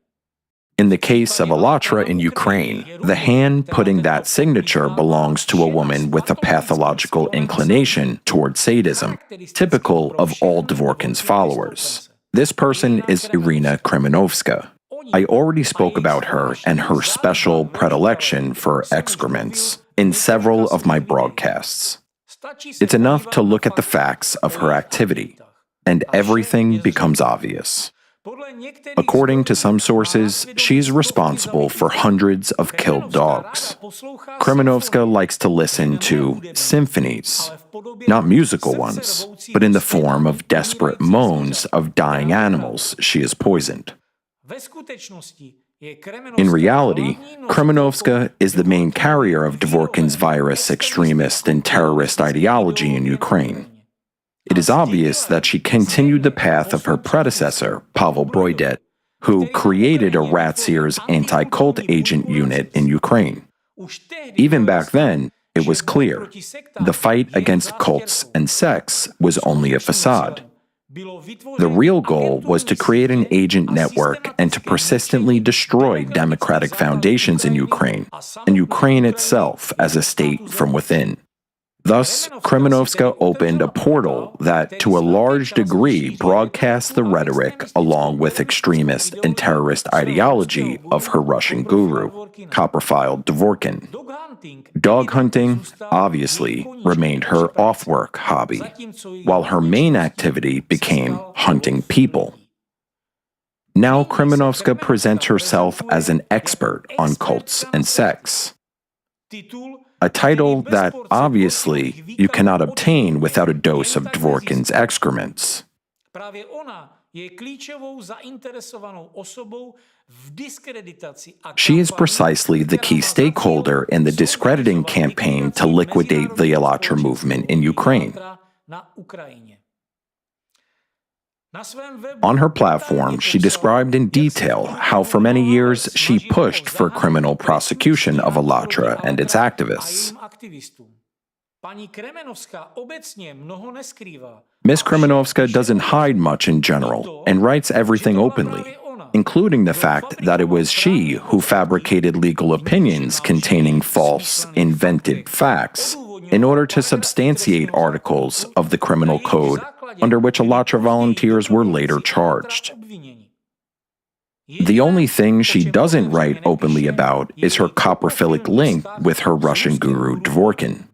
In the case of Alatra in Ukraine, the hand putting that signature belongs to a woman with a pathological inclination toward sadism, typical of all Dworkin's followers. This person is Irina Kremenovska. I already spoke about her and her special predilection for excrements in several of my broadcasts. It's enough to look at the facts of her activity, and everything becomes obvious. According to some sources, she is responsible for hundreds of killed dogs. Kremenovska likes to listen to symphonies, not musical ones, but in the form of desperate moans of dying animals she has poisoned. In reality, Kremenovska is the main carrier of Dworkin's virus, extremist, and terrorist ideology in Ukraine. It is obvious that she continued the path of her predecessor, Pavel Broidet, who created a Rat's-ears anti-cult agent unit in Ukraine. Even back then, it was clear the fight against cults and sects was only a facade. The real goal was to create an agent network and to persistently destroy democratic foundations in Ukraine, and Ukraine itself as a state from within. Thus, Kremenovska opened a portal that, to a large degree, broadcasts the rhetoric along with extremist and terrorist ideology of her Russian guru, copper-file Dworkin. Dog hunting, obviously, remained her off-work hobby, while her main activity became hunting people. Now Kremenovska presents herself as an expert on cults and sects, a title that, obviously, you cannot obtain without a dose of Dworkin's excrements. She is precisely the key stakeholder in the discrediting campaign to liquidate the Alatra movement in Ukraine. On her platform, she described in detail how for many years she pushed for criminal prosecution of Alatra and its activists. Ms. Kremenovska doesn't hide much in general and writes everything openly, including the fact that it was she who fabricated legal opinions containing false, invented facts in order to substantiate articles of the criminal code under which Alatra volunteers were later charged. The only thing she doesn't write openly about is her coprophilic link with her Russian guru Dvorkin.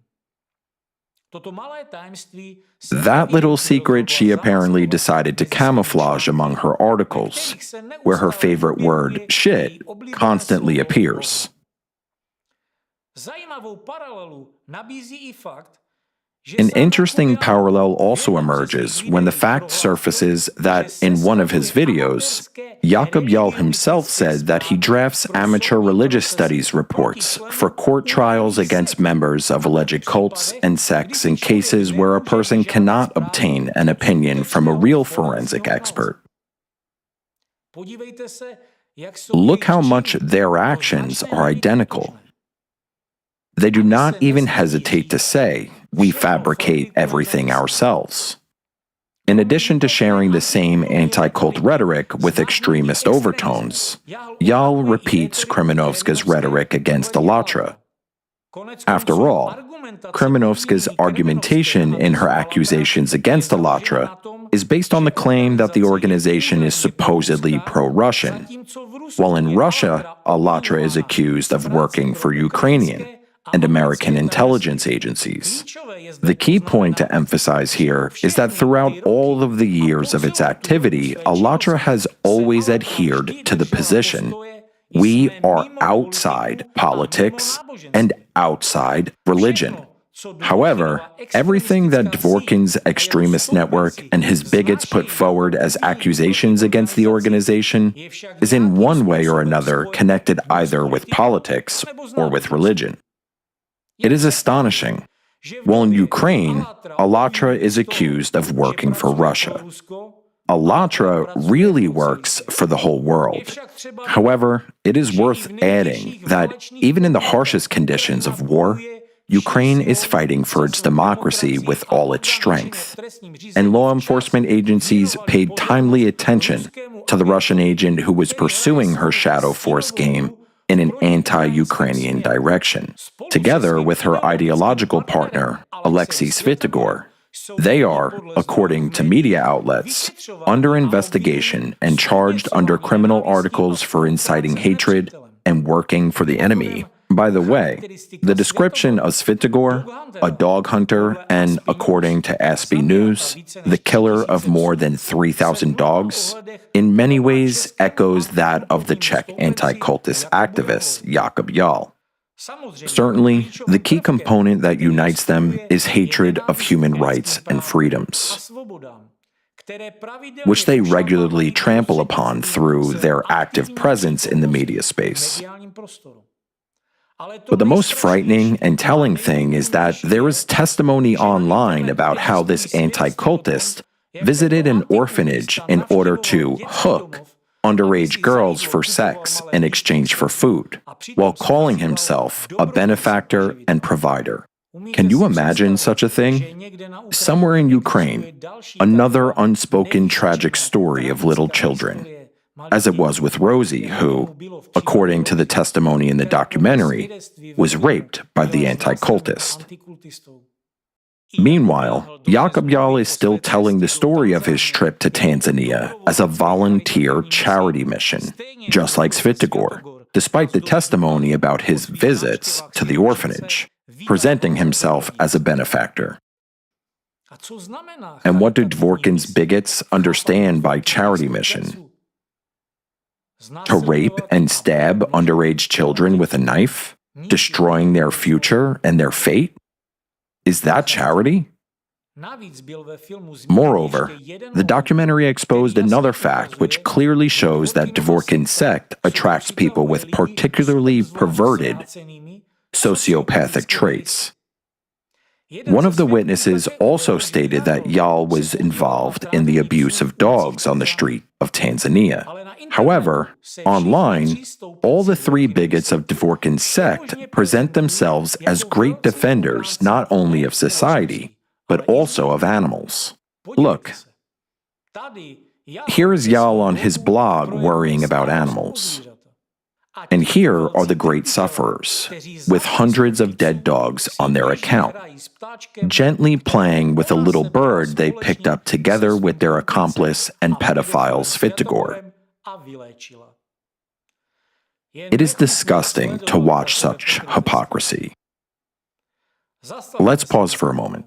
That little secret she apparently decided to camouflage among her articles, where her favorite word, shit, constantly appears. An interesting parallel also emerges when the fact surfaces that in one of his videos, Jakob Yal himself said that he drafts amateur religious studies reports for court trials against members of alleged cults and sects in cases where a person cannot obtain an opinion from a real forensic expert. Look how much their actions are identical. They do not even hesitate to say, "We fabricate everything ourselves." In addition to sharing the same anti-cult rhetoric with extremist overtones, Yal repeats Kremenovska's rhetoric against Allatra. After all, Kremenovska's argumentation in her accusations against Allatra is based on the claim that the organization is supposedly pro-Russian, while in Russia, Allatra is accused of working for Ukrainian and American intelligence agencies. The key point to emphasize here is that throughout all of the years of its activity, Allatra has always adhered to the position, we are outside politics and outside religion. However, everything that Dvorkin's extremist network and his bigots put forward as accusations against the organization is in one way or another connected either with politics or with religion. It is astonishing. While in Ukraine, Allatra is accused of working for Russia. Allatra really works for the whole world. However, it is worth adding that even in the harshest conditions of war, Ukraine is fighting for its democracy with all its strength. And law enforcement agencies paid timely attention to the Russian agent who was pursuing her shadow force game in an anti-Ukrainian direction, together with her ideological partner, Alexei Svitigor. They are, according to media outlets, under investigation and charged under criminal articles for inciting hatred and working for the enemy. By the way, the description of Svitigor, a dog hunter and, according to ASPI News, the killer of more than 3,000 dogs, in many ways echoes that of the Czech anti-cultist activist Jakob Yal. Certainly, the key component that unites them is hatred of human rights and freedoms, which they regularly trample upon through their active presence in the media space. But the most frightening and telling thing is that there is testimony online about how this anti-cultist visited an orphanage in order to hook underage girls for sex in exchange for food, while calling himself a benefactor and provider. Can you imagine such a thing? Somewhere in Ukraine, another unspoken tragic story of little children, as it was with Rosie, who, according to the testimony in the documentary, was raped by the anti-cultist. Meanwhile, Jakob Yal is still telling the story of his trip to Tanzania as a volunteer charity mission, just like Svitigor, despite the testimony about his visits to the orphanage, presenting himself as a benefactor. And what do Dvorkin's bigots understand by charity mission? To rape and stab underage children with a knife, destroying their future and their fate? Is that charity? Moreover, the documentary exposed another fact which clearly shows that Dvorkin's sect attracts people with particularly perverted sociopathic traits. One of the witnesses also stated that Yal was involved in the abuse of dogs on the street of Tanzania. However, online, all the three bigots of Dvorkin's sect present themselves as great defenders not only of society, but also of animals. Look, here is Yal on his blog worrying about animals. And here are the great sufferers, with hundreds of dead dogs on their account, gently playing with a little bird they picked up together with their accomplice and pedophile Svitigor. It is disgusting to watch such hypocrisy. Let's pause for a moment.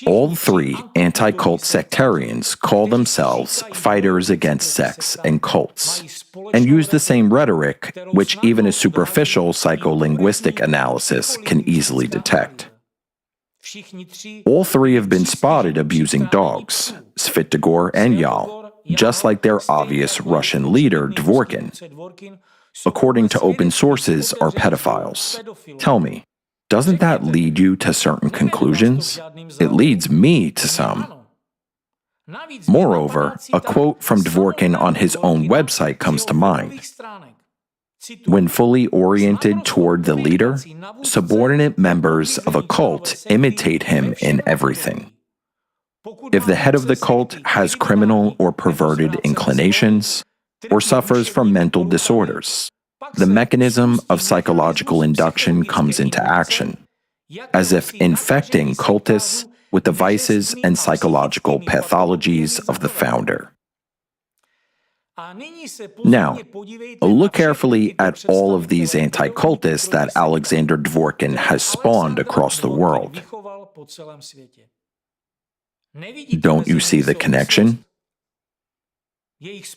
All three anti-cult sectarians call themselves fighters against sects and cults, and use the same rhetoric, which even a superficial psycholinguistic analysis can easily detect. All three have been spotted abusing dogs, Svitigor and Yal, just like their obvious Russian leader, Dvorkin. According to open sources, are pedophiles. Tell me, doesn't that lead you to certain conclusions? It leads me to some. Moreover, a quote from Dvorkin on his own website comes to mind. When fully oriented toward the leader, subordinate members of a cult imitate him in everything. If the head of the cult has criminal or perverted inclinations, or suffers from mental disorders, the mechanism of psychological induction comes into action, as if infecting cultists with the vices and psychological pathologies of the founder. Now, look carefully at all of these anti-cultists that Alexander Dvorkin has spawned across the world. Don't you see the connection?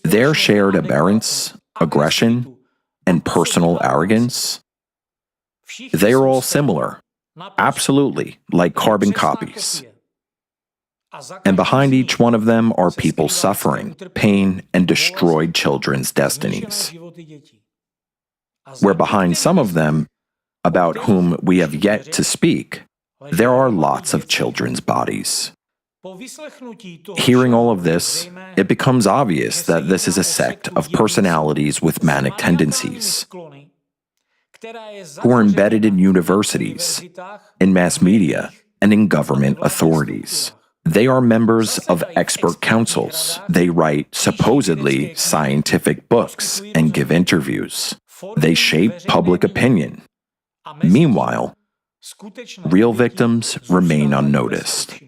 Their shared aberrance, aggression, and personal arrogance? They are all similar, absolutely, like carbon copies. And behind each one of them are people suffering, pain, and destroyed children's destinies. Where behind some of them, about whom we have yet to speak, there are lots of children's bodies. Hearing all of this, it becomes obvious that this is a sect of personalities with manic tendencies, who are embedded in universities, in mass media, and in government authorities. They are members of expert councils. They write supposedly scientific books and give interviews. They shape public opinion. Meanwhile, real victims remain unnoticed.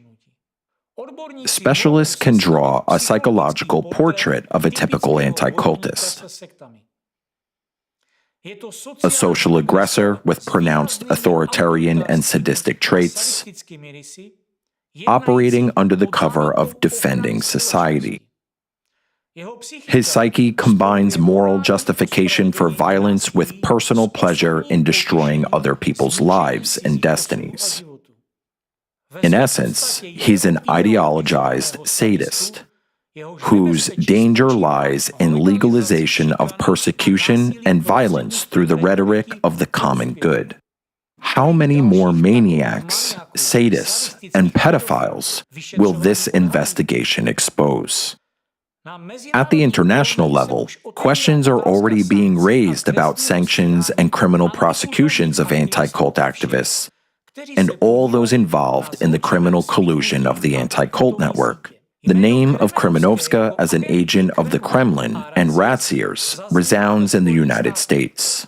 Specialists can draw a psychological portrait of a typical anti-cultist. A social aggressor with pronounced authoritarian and sadistic traits, operating under the cover of defending society. His psyche combines moral justification for violence with personal pleasure in destroying other people's lives and destinies. In essence, he's an ideologized sadist, whose danger lies in legalization of persecution and violence through the rhetoric of the common good. How many more maniacs, sadists, and pedophiles will this investigation expose? At the international level, questions are already being raised about sanctions and criminal prosecutions of anti-cult activists and all those involved in the criminal collusion of the anti-cult network. The name of Kremenovska as an agent of the Kremlin and Ratziers resounds in the United States.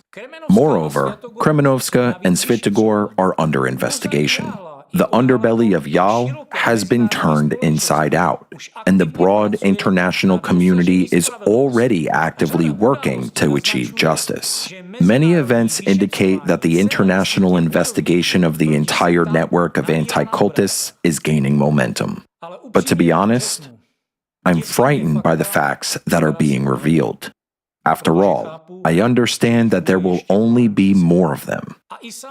Moreover, Kremenovska and Svitigor are under investigation. The underbelly of Yal has been turned inside out, and the broad international community is already actively working to achieve justice. Many events indicate that the international investigation of the entire network of anti-cultists is gaining momentum. But to be honest, I'm frightened by the facts that are being revealed. After all, I understand that there will only be more of them.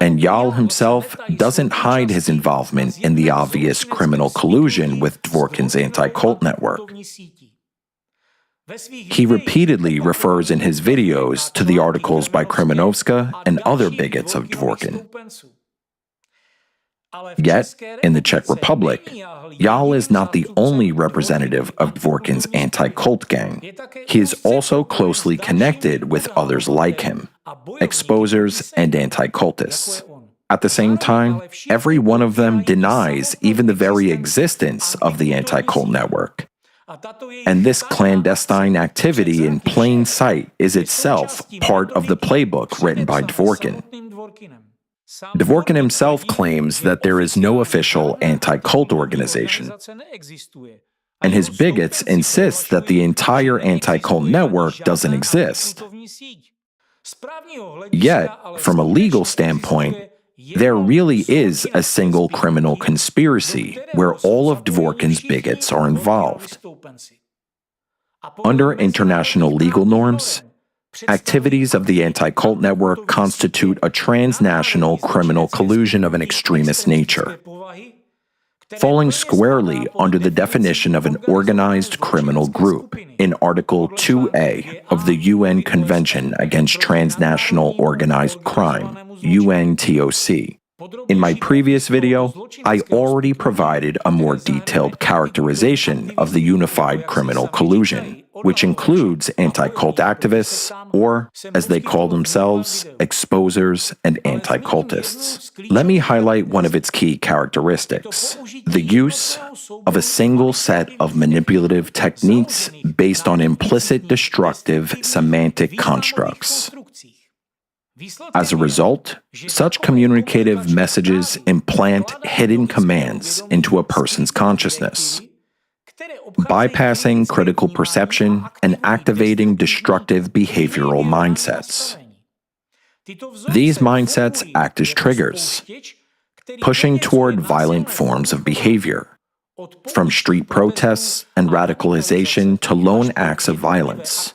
And Yal himself doesn't hide his involvement in the obvious criminal collusion with Dvorkin's anti-cult network. He repeatedly refers in his videos to the articles by Kremenovska and other bigots of Dvorkin. Yet, in the Czech Republic, Yal is not the only representative of Dvorkin's anti-cult gang. He is also closely connected with others like him, exposers and anti-cultists. At the same time, every one of them denies even the very existence of the anti-cult network. And this clandestine activity in plain sight is itself part of the playbook written by Dvorkin. Dvorkin himself claims that there is no official anti-cult organization, and his bigots insist that the entire anti-cult network doesn't exist. Yet, from a legal standpoint, there really is a single criminal conspiracy where all of Dworkin's bigots are involved. Under international legal norms, activities of the anti-cult network constitute a transnational criminal collusion of an extremist nature, falling squarely under the definition of an organized criminal group in Article 2A of the UN Convention Against Transnational Organized Crime, UNTOC. In my previous video, I already provided a more detailed characterization of the unified criminal collusion, which includes anti-cult activists, or, as they call themselves, exposers and anti-cultists. Let me highlight one of its key characteristics: the use of a single set of manipulative techniques based on implicit destructive semantic constructs. As a result, such communicative messages implant hidden commands into a person's consciousness, bypassing critical perception and activating destructive behavioral mindsets. These mindsets act as triggers, pushing toward violent forms of behavior, from street protests and radicalization to lone acts of violence,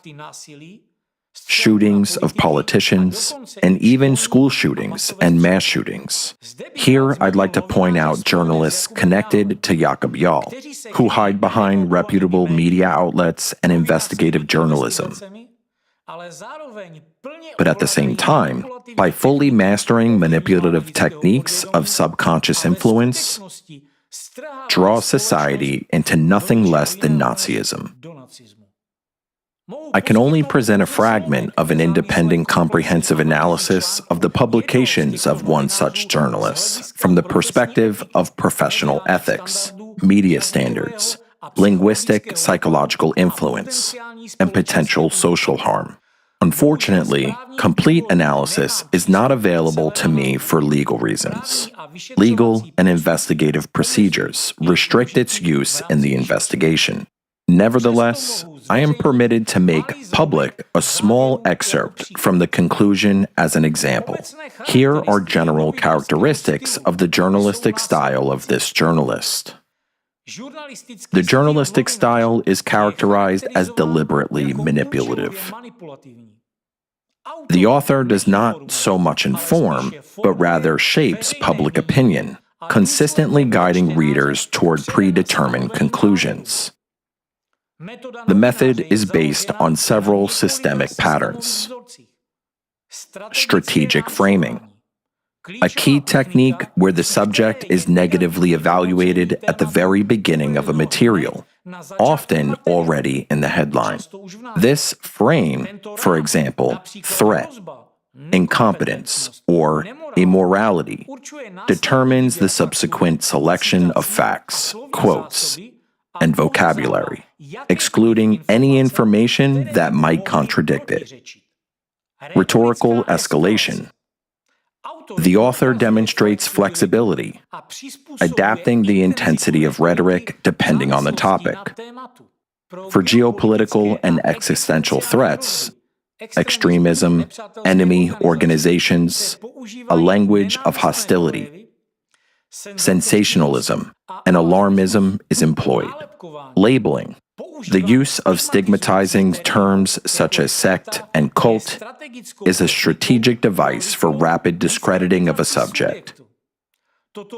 shootings of politicians, and even school shootings and mass shootings. Here, I'd like to point out journalists connected to Jakob Jahl, who hide behind reputable media outlets and investigative journalism. But at the same time, by fully mastering manipulative techniques of subconscious influence, draw society into nothing less than Nazism. I can only present a fragment of an independent comprehensive analysis of the publications of one such journalist from the perspective of professional ethics, media standards, linguistic psychological influence, and potential social harm. Unfortunately, complete analysis is not available to me for legal reasons. Legal and investigative procedures restrict its use in the investigation. Nevertheless, I am permitted to make public a small excerpt from the conclusion as an example. Here are general characteristics of the journalistic style of this journalist. The journalistic style is characterized as deliberately manipulative. The author does not so much inform, but rather shapes public opinion, consistently guiding readers toward predetermined conclusions. The method is based on several systemic patterns. Strategic framing, a key technique where the subject is negatively evaluated at the very beginning of a material, often already in the headline. This frame, for example, threat, incompetence, or immorality, determines the subsequent selection of facts, quotes, and vocabulary, excluding any information that might contradict it. Rhetorical escalation. The author demonstrates flexibility, adapting the intensity of rhetoric depending on the topic. For geopolitical and existential threats, extremism, enemy organizations, a language of hostility, sensationalism, and alarmism is employed. Labeling, the use of stigmatizing terms such as sect and cult, is a strategic device for rapid discrediting of a subject.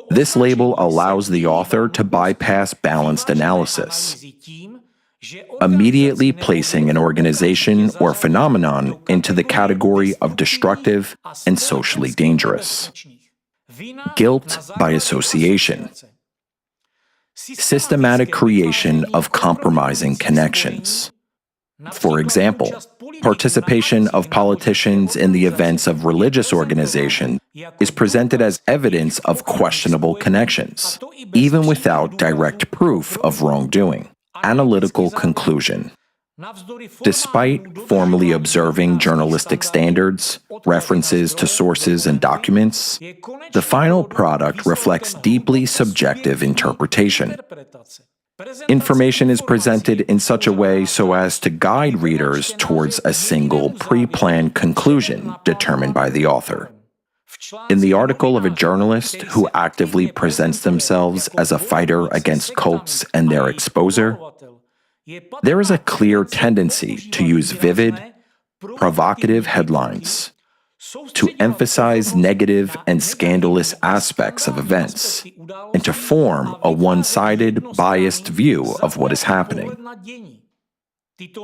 This label allows the author to bypass balanced analysis, immediately placing an organization or phenomenon into the category of destructive and socially dangerous. Guilt by association. Systematic creation of compromising connections. For example, participation of politicians in the events of religious organizations is presented as evidence of questionable connections, even without direct proof of wrongdoing. Analytical conclusion. Despite formally observing journalistic standards, references to sources and documents, the final product reflects deeply subjective interpretation. Information is presented in such a way so as to guide readers towards a single pre-planned conclusion determined by the author. In the article of a journalist who actively presents themselves as a fighter against cults and their exposer, there is a clear tendency to use vivid, provocative headlines to emphasize negative and scandalous aspects of events and to form a one-sided, biased view of what is happening.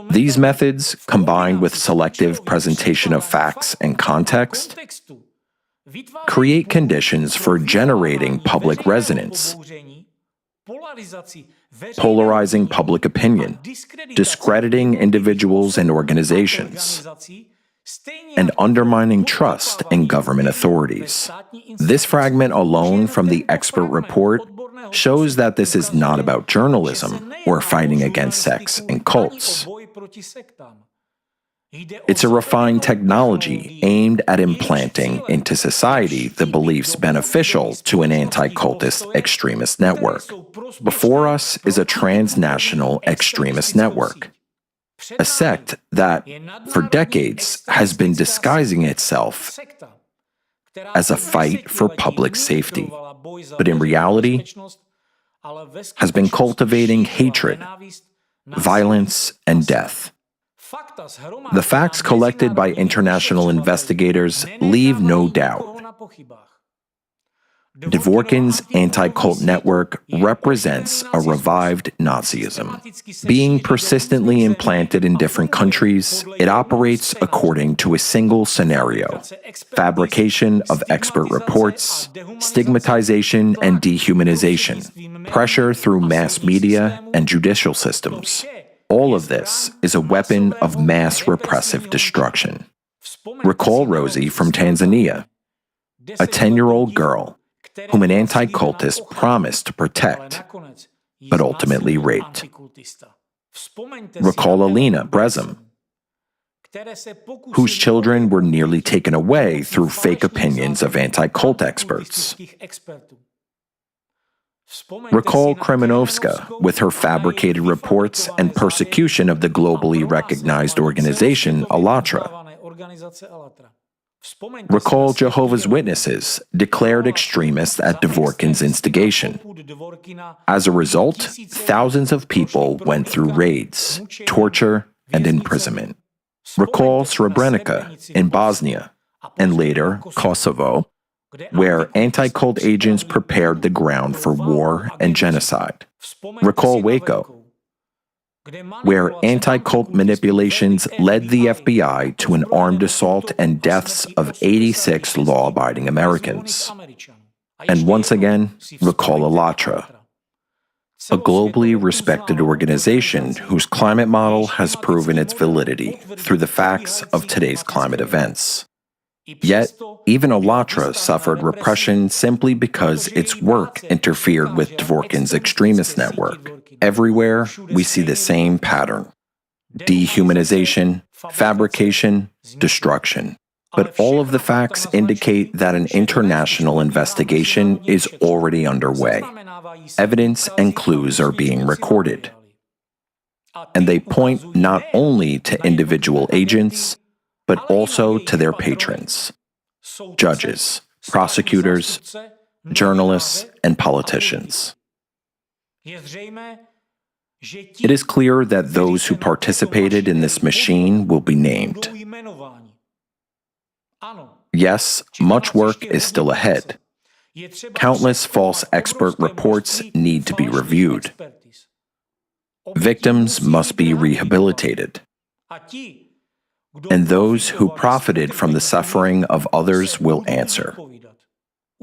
These methods, combined with selective presentation of facts and context, create conditions for generating public resonance, polarizing public opinion, discrediting individuals and organizations, and undermining trust in government authorities. This fragment alone from the expert report shows that this is not about journalism or fighting against sects and cults. It's a refined technology aimed at implanting into society the beliefs beneficial to an anti-cultist extremist network. Before us is a transnational extremist network, a sect that, for decades, has been disguising itself as a fight for public safety, but in reality has been cultivating hatred, violence, and death. The facts collected by international investigators leave no doubt. Dworkin's anti-cult network represents a revived Nazism. Being persistently implanted in different countries, it operates according to a single scenario: fabrication of expert reports, stigmatization and dehumanization, pressure through mass media and judicial systems. All of this is a weapon of mass repressive destruction. Recall Rosie from Tanzania, a 10-year-old girl whom an anti-cultist promised to protect, but ultimately raped. Recall Alina Brezum, whose children were nearly taken away through fake opinions of anti-cult experts. Recall Kremenovska with her fabricated reports and persecution of the globally recognized organization Allatra. Recall Jehovah's Witnesses, declared extremists at Dworkin's instigation. As a result, thousands of people went through raids, torture, and imprisonment. Recall Srebrenica in Bosnia, and later Kosovo, where anti-cult agents prepared the ground for war and genocide. Recall Waco, where anti-cult manipulations led the FBI to an armed assault and deaths of 86 law-abiding Americans. And once again, recall Allatra, a globally respected organization whose climate model has proven its validity through the facts of today's climate events. Yet, even Allatra suffered repression simply because its work interfered with Dworkin's extremist network. Everywhere, we see the same pattern: dehumanization, fabrication, destruction. But all of the facts indicate that an international investigation is already underway. Evidence and clues are being recorded. And they point not only to individual agents, but also to their patrons: judges, prosecutors, journalists, and politicians. It is clear that those who participated in this machine will be named. Yes, much work is still ahead. Countless false expert reports need to be reviewed. Victims must be rehabilitated. And those who profited from the suffering of others will answer.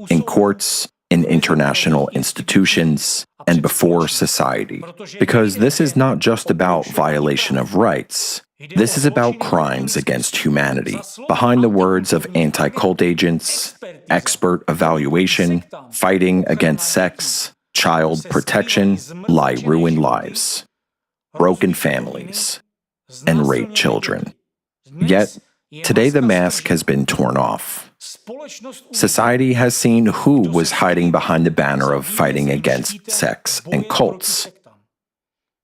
In courts, in international institutions, and before society. Because this is not just about violation of rights. This is about crimes against humanity. Behind the words of anti-cult agents, expert evaluation, fighting against sects, child protection, lie ruined lives, broken families, and raped children. Yet, today the mask has been torn off. Society has seen who was hiding behind the banner of fighting against sects and cults.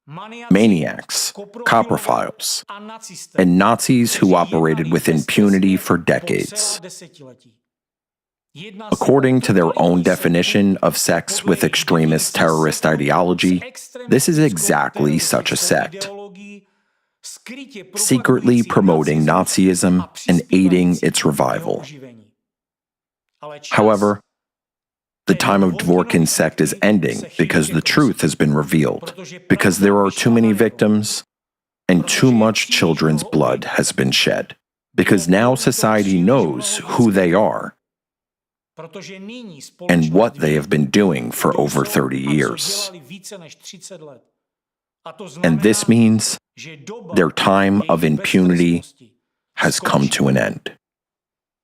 maniacs, coprophiles, and Nazis who operated with impunity for decades. According to their own definition of sects with extremist terrorist ideology, this is exactly such a sect, secretly promoting Nazism and aiding its revival. However, the time of Dworkin's sect is ending because the truth has been revealed, because there are too many victims and too much children's blood has been shed, because now society knows who they are and what they have been doing for over 30 years. And this means their time of impunity has come to an end.